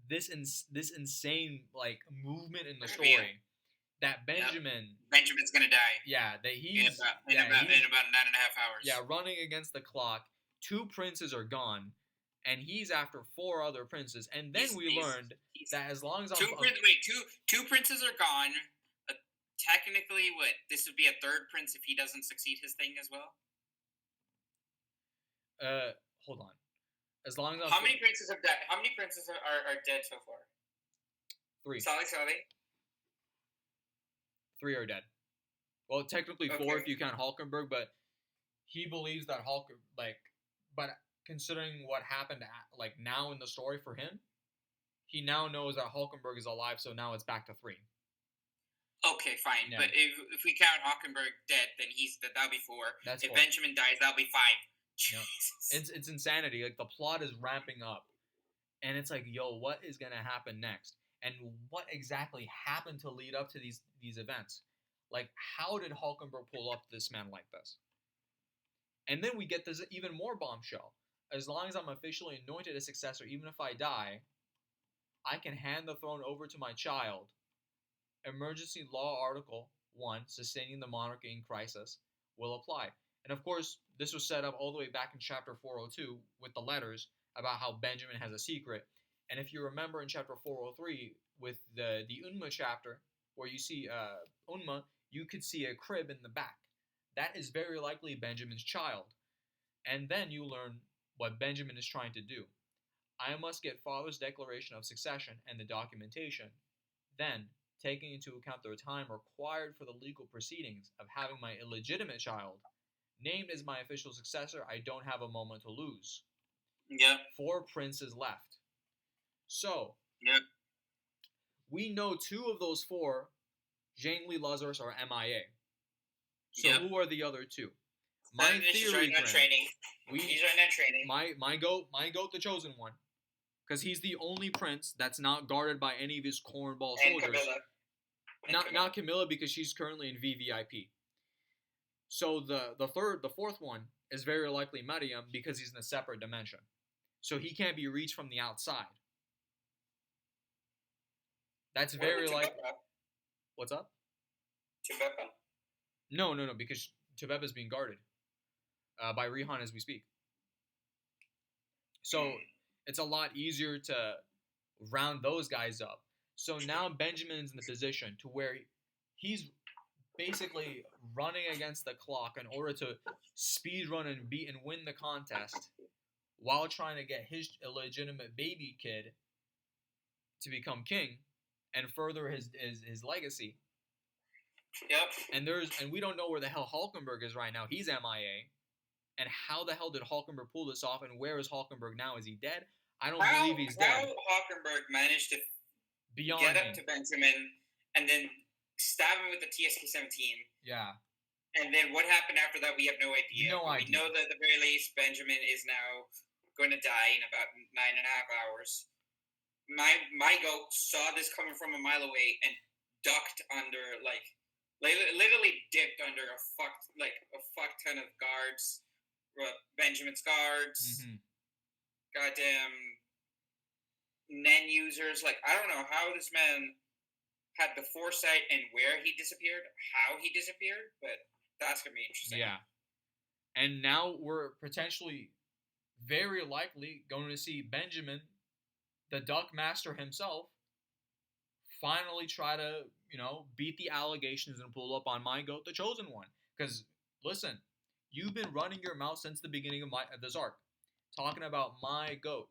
this insane movement in the story that Benjamin's gonna die. Yeah, that he's in about 9.5 hours. Yeah, running against the clock. 2 princes are gone, and he's after 4 other princes. And then we learned that as long as two princes are gone. Technically, this would be a 3rd prince if he doesn't succeed his thing as well. Hold on. As long as how many princes are dead? How many princes are dead so far? 3. Sally. 3 are dead. Well, technically 4 if you count Hulkenberg, but he believes that but considering what happened now in the story for him, he now knows that Hulkenberg is alive, so now it's back to 3. Okay, fine. Yeah. But if we count Hulkenberg dead, then that'll be 4. If 4. Benjamin dies, that'll be 5. No. It's insanity. The plot is ramping up, and it's what is gonna happen next? And what exactly happened to lead up to these events? How did Hulkenberg pull up this man like this? And then we get this even more bombshell. As long as I'm officially anointed a successor, even if I die, I can hand the throne over to my child. Emergency Law Article 1, sustaining the monarchy in crisis, will apply. And of course, this was set up all the way back in chapter 402 with the letters about how Benjamin has a secret. And if you remember in chapter 403 with the Unma chapter, where you see Unma, you could see a crib in the back. That is very likely Benjamin's child. And then you learn what Benjamin is trying to do. I must get father's declaration of succession and the documentation. Then, taking into account the time required for the legal proceedings of having my illegitimate child named as my official successor, I don't have a moment to lose. Yeah. 4 princes left. So, we know 2 of those 4, Zhengli, Lazarus, are MIA. So who are the other 2? My theory, he's right now training. My goat, the chosen one, because he's the only prince that's not guarded by any of his cornball soldiers. Not Camilla, because she's currently in VVIP. So the 4th one is very likely Mariam, because he's in a separate dimension. So he can't be reached from the outside. That's very likely. What's up? Tubeba? No, because Tubeba is being guarded by Rihan as we speak. So it's a lot easier to round those guys up. So now Benjamin's in the position to where he's basically running against the clock in order to speed run and beat and win the contest while trying to get his illegitimate baby kid to become king and further his legacy. Yep. And we don't know where the hell Hulkenberg is right now. He's MIA. And how the hell did Hulkenberg pull this off? And where is Hulkenberg now? Is he dead? I don't believe he's dead. How Hulkenberg managed to get up to Benjamin and then stab him with the TSK-17. Yeah. And then what happened after that, we have no idea. We know that at the very least, Benjamin is now going to die in about 9.5 hours. My goat saw this coming from a mile away and ducked under, literally dipped under a fuck ton of guards. Benjamin's guards, goddamn Nen users. I don't know how this man had the foresight and where he disappeared, how he disappeared, but that's going to be interesting. Yeah. And now we're potentially, very likely, going to see Benjamin the Duck Master himself finally try to, beat the allegations and pull up on my goat, the Chosen One. Because, listen, you've been running your mouth since the beginning of this arc, talking about my goat.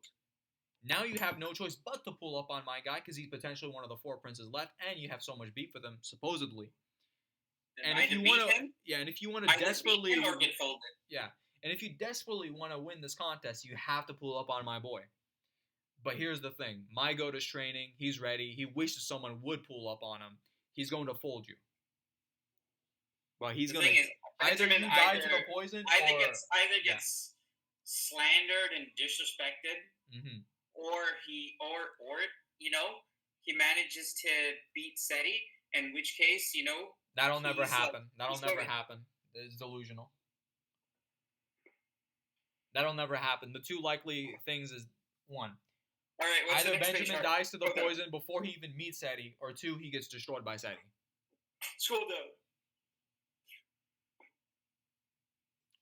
Now you have no choice but to pull up on my guy because he's potentially one of the 4 princes left, and you have so much beef with him, supposedly. And if you want to, and if you want to desperately, and if you desperately want to win this contest, you have to pull up on my boy. But here's the thing: my goat is training. He's ready. He wishes someone would pull up on him. He's going to fold you. Well, he's going to either you die to the poison. I think it's slandered and disrespected, or he manages to beat Seti. In which case, that'll never happen. That'll never happen. It's delusional. That'll never happen. The two likely things is one. All right, either Benjamin dies to the poison before he even meets Seti, or two, he gets destroyed by Seti. Scroll down.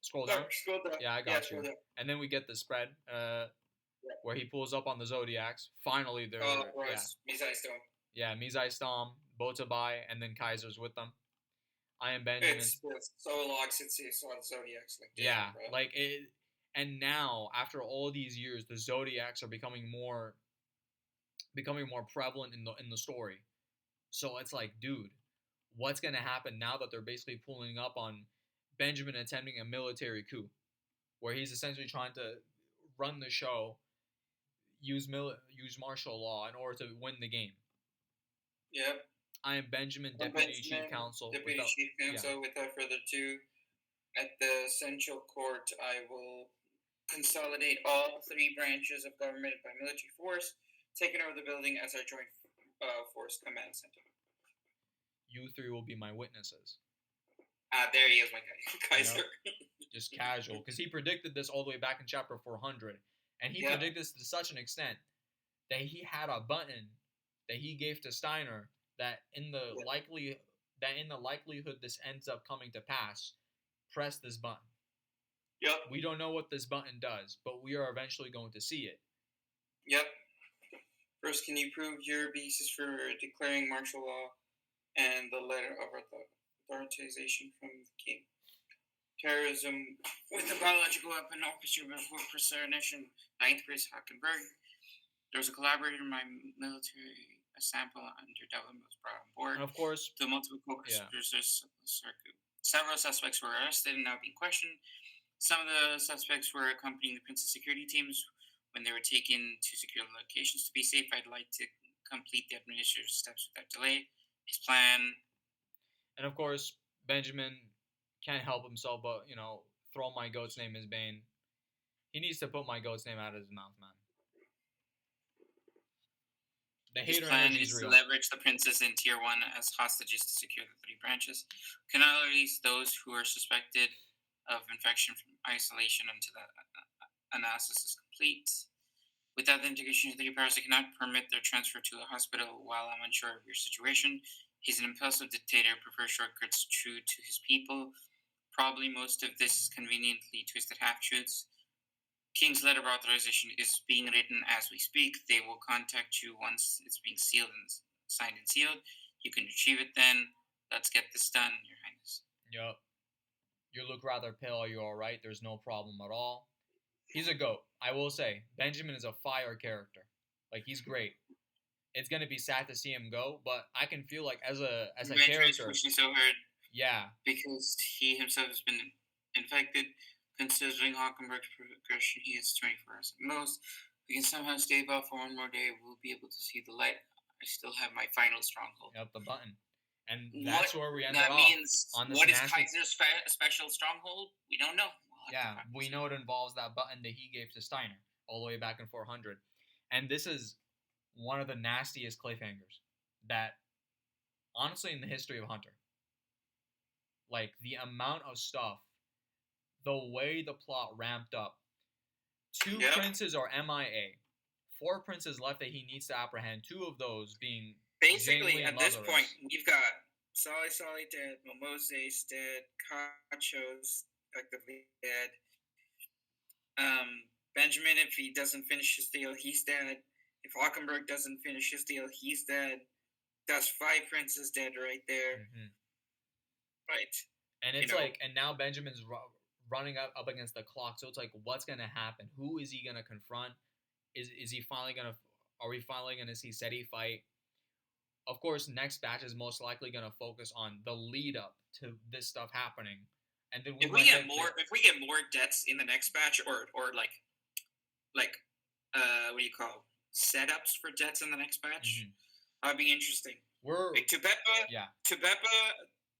Scroll down? Scroll down. Yeah, I got you. And then we get the spread, where he pulls up on the Zodiacs. Finally, they're... Mizai Storm. Yeah, Mizai Storm, Botabai, and then Kaiser's with them. I am Benjamin. It's so long since he saw the Zodiacs. And now, after all these years, the Zodiacs are becoming more prevalent in the story. So it's like, dude, what's gonna happen now that they're basically pulling up on Benjamin attempting a military coup, where he's essentially trying to run the show, use martial law in order to win the game. Yep. I am Benjamin, Deputy Chief Counsel. Without further ado, at the Central Court, I will consolidate all 3 branches of government by military force, taking over the building as our joint force command center. You 3 will be my witnesses. There he is, my guy. Kaiser. Just casual, because he predicted this all the way back in chapter 400, and he predicted this to such an extent that he had a button that he gave to Steiner that in the likelihood this ends up coming to pass, press this button. Yep. We don't know what this button does, but we are eventually going to see it. Yep. First, can you prove your basis for declaring martial law and the letter of authorization from the king? Terrorism with a biological weapon orchestrated before Nation, 9th Prince Hockenberg. There was a collaborator in my military sample under Devlin was brought on board. And of course, the multiple co-conspirators. Several suspects were arrested and now being questioned. Some of the suspects were accompanying the prince's security teams when they were taken to secure locations. To be safe, I'd like to complete the administrative steps without delay. His plan. And of course, Benjamin can't help himself but, throw my goat's name as Bane. He needs to put my goat's name out of his mouth, man. His plan is to leverage the princes in Tier 1 as hostages to secure the 3 branches. Can I release those who are suspected of infection from isolation until the analysis is complete? Without the integration of 3 powers, I cannot permit their transfer to a hospital while I'm unsure of your situation. He's an impulsive dictator, prefers shortcuts, true to his people. Probably most of this is conveniently twisted half-truths. King's letter of authorization is being written as we speak. They will contact you once it's being sealed and signed and sealed. You can retrieve it then. Let's get this done, Your Highness. Yup. You look rather pale. Are you alright? There's no problem at all. He's a goat. I will say, Benjamin is a fire character. Like, he's great. It's going to be sad to see him go, but I can feel like as a character... pushing so hard. Yeah. Because he himself has been infected. Considering Hockenberg's progression, he is 24 hours at most. If we can somehow stay above for one more day, we'll be able to see the light. I still have my final stronghold. Yep, the button. And that's where we ended off. That means, what is Kaiser's special stronghold? We don't know. We know it involves that button that he gave to Steiner all the way back in 400. And this is one of the nastiest cliffhangers that, honestly, in the history of Hunter. Like, the amount of stuff, the way the plot ramped up. 2 princes are MIA. 4 princes left that he needs to apprehend. 2 of those being basically at this point we've got Sali dead, Momose's dead, Kacho's effectively dead. Benjamin, if he doesn't finish his deal, he's dead. If Hockenberg doesn't finish his deal, he's dead. That's 5 princes dead right there. Mm-hmm. Right. And it's and now Benjamin's running up against the clock. So it's like, what's going to happen? Who is he going to confront? Is he finally going to, are we finally going to see Seti fight? Of course, next batch is most likely going to focus on the lead up to this stuff happening. And then if we get more deaths in the next batch, or like what do you call setups for deaths in the next batch, that'd be interesting. Tubepa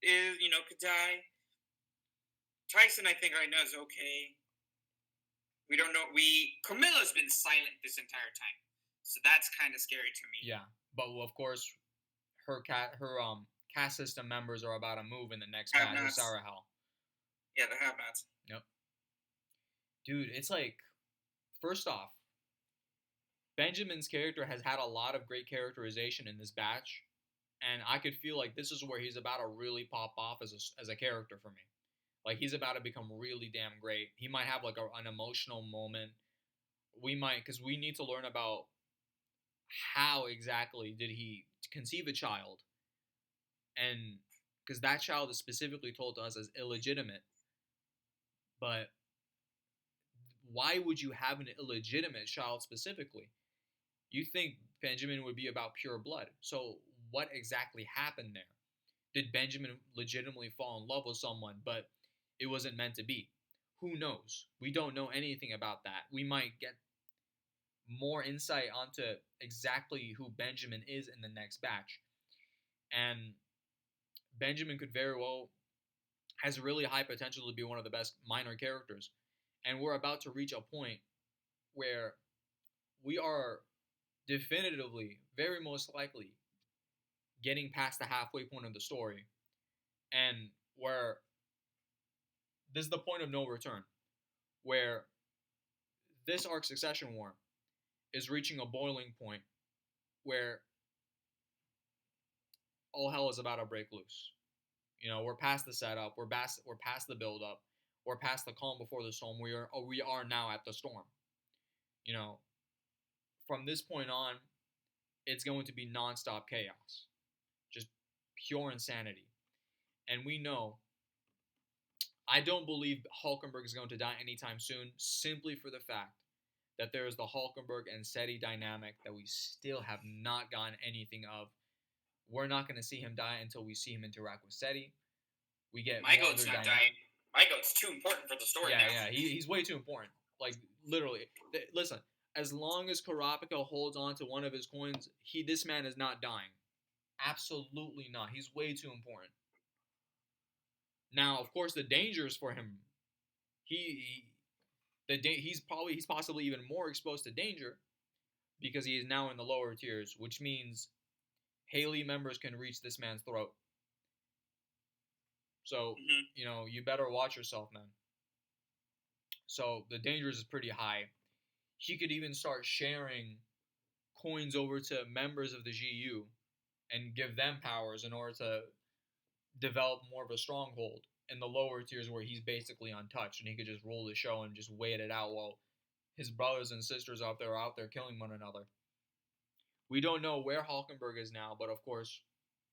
is could die. Tyson, I think right now is okay. We don't know. Camilla's been silent this entire time, so that's kind of scary to me. Yeah, but of course, her cast system members are about to move in the next batch with Sarah Hell. Yeah, the have-nots. Yep. Dude, it's like, first off, Benjamin's character has had a lot of great characterization in this batch, and I could feel like this is where he's about to really pop off as a character for me. Like, he's about to become really damn great. He might have like an emotional moment. Because we need to learn about how exactly did he conceive a child, and because that child is specifically told to us as illegitimate. But why would you have an illegitimate child specifically? You think Benjamin would be about pure blood. So what exactly happened there? Did Benjamin legitimately fall in love with someone, but it wasn't meant to be? Who knows? We don't know anything about that. We might get more insight onto exactly who Benjamin is in the next batch. And Benjamin could very well has really high potential to be one of the best minor characters. And we're about to reach a point where we are definitively, very most likely, getting past the halfway point of the story. And where this is the point of no return, where this arc Succession War is reaching a boiling point where all hell is about to break loose. We're past the setup, we're past the build up, we're past the calm before the storm. We are now at the storm. From this point on, it's going to be nonstop chaos, just pure insanity. And we know, I don't believe Hulkenberg is going to die anytime soon, simply for the fact that there is the Hulkenberg and Seti dynamic that we still have not gotten anything of. We're not going to see him die until we see him interact with Seti. We get my goat's not dying. My goat's too important for the story. Yeah, he's way too important. Like, literally, listen. As long as Karapika holds on to one of his coins, this man is not dying. Absolutely not. He's way too important. Now, of course, the dangers for him. He's possibly even more exposed to danger because he is now in the lower tiers, which means Haley members can reach this man's throat. So, you better watch yourself, man. So, the dangers is pretty high. He could even start sharing coins over to members of the GU and give them powers in order to develop more of a stronghold in the lower tiers where he's basically untouched and he could just rule the show and just wait it out while his brothers and sisters are out there killing one another. We don't know where Hulkenberg is now, but of course,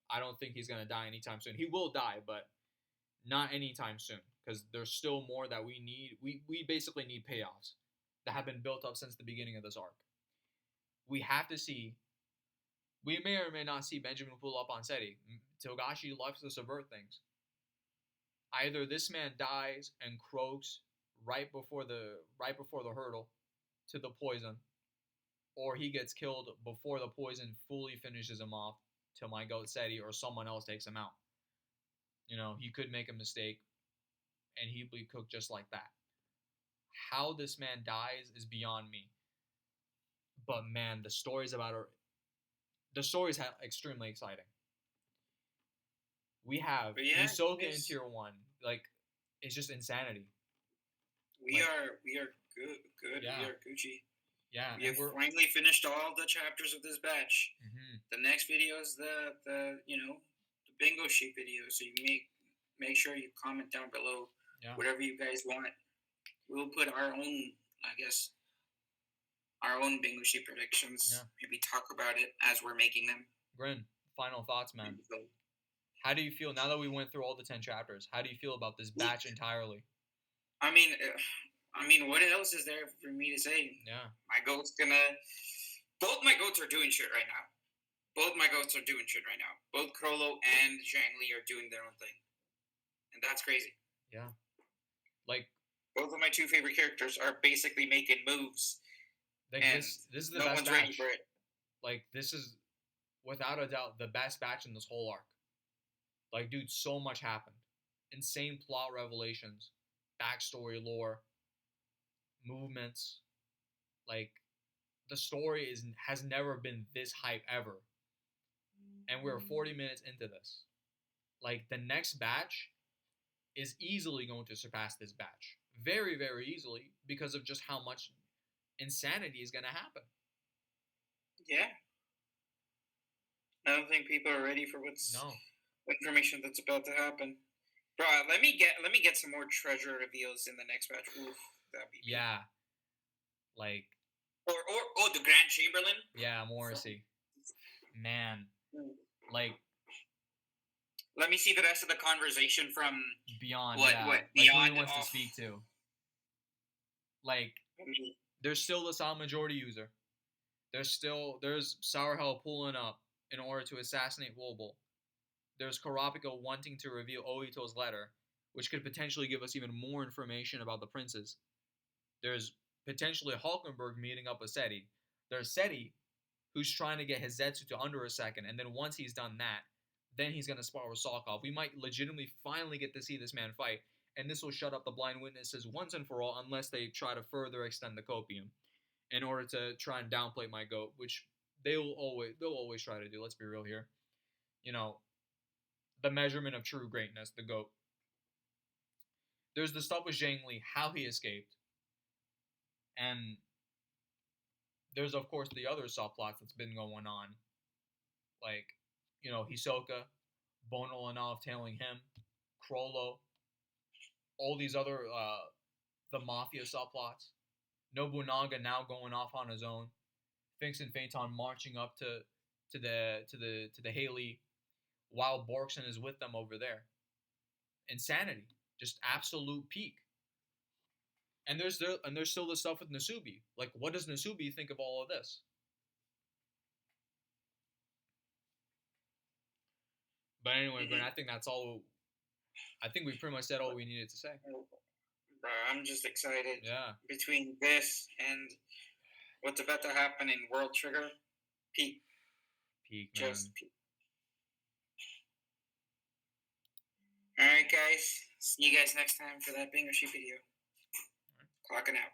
I don't think he's going to die anytime soon. He will die, but not anytime soon, because there's still more that we need. We basically need payoffs that have been built up since the beginning of this arc. We have to see. We may or may not see Benjamin pull up on Seti. Togashi loves to subvert things. Either this man dies and croaks right before the hurdle to the poison, or he gets killed before the poison fully finishes him off till my goat Seti or someone else takes him out. He could make a mistake and he'd be cooked just like that. How this man dies is beyond me. But man, the stories extremely exciting. We have Hisoka in tier 1. Like, it's just insanity. We are good. Yeah. We are Gucci. Yeah, we have finally finished all the chapters of this batch. Mm-hmm. The next video is the bingo sheet video. So you make sure you comment down below whatever you guys want. We'll put our own, I guess, our own Bingushi predictions. Yeah. Maybe talk about it as we're making them. Grin, final thoughts, man. How do you feel now that we went through all the 10 chapters? How do you feel about this batch entirely? I mean, what else is there for me to say? Yeah. My goat's both my goats are doing shit right now. Both my goats are doing shit right now. Both Crollo and Zhang Li are doing their own thing. And that's crazy. Yeah. Like, both of my two favorite characters are basically making moves. Like and this is the no best one's batch. ready for it. Like, this is, without a doubt, the best batch in this whole arc. Like, dude, so much happened. Insane plot revelations, backstory lore, movements. Like, the story has never been this hype ever. And we're 40 minutes into this. Like, the next batch is easily going to surpass this batch. Very, very easily, because of just how much insanity is going to happen. Yeah. I don't think people are ready for information that's about to happen. Bro, let me get some more treasure reveals in the next batch. Oof, that'd be yeah. Like, or the Grand Chamberlain. Yeah, Morrissey. Man, like, let me see the rest of the conversation from Beyond. What Beyond? Who he wants to speak to. Like, there's still the solid majority user. There's Sour Hell pulling up in order to assassinate Wobble. There's Kurapika wanting to reveal Oito's letter, which could potentially give us even more information about the princes. There's potentially Hulkenberg meeting up with Seti. There's Seti, who's trying to get his Zetsu to under a second, and then once he's done that, then he's going to spar with Salkov. We might legitimately finally get to see this man fight, and this will shut up the blind witnesses once and for all, unless they try to further extend the copium in order to try and downplay my goat, which they'll always try to do. Let's be real here. You know, the measurement of true greatness, the goat. There's the stuff with Zhang Li, how he escaped, and there's of course the other subplots that's been going on, like, you know, Hisoka, Bono and Olive tailing him, Crollo, all these other the mafia subplots, Nobunaga now going off on his own, Finks and Phaeton marching up to the Haley, while Borkson is with them over there. Insanity, just absolute peak. And there's still the stuff with Nasubi. Like, what does Nasubi think of all of this? But anyway, Grin, I think that's all. I think we pretty much said all we needed to say. Bro, I'm just excited. Yeah. Between this and what's about to happen in World Trigger, peak. Peak, man. Just peak. All right, guys. See you guys next time for that Bingo Sheet video. Clocking out.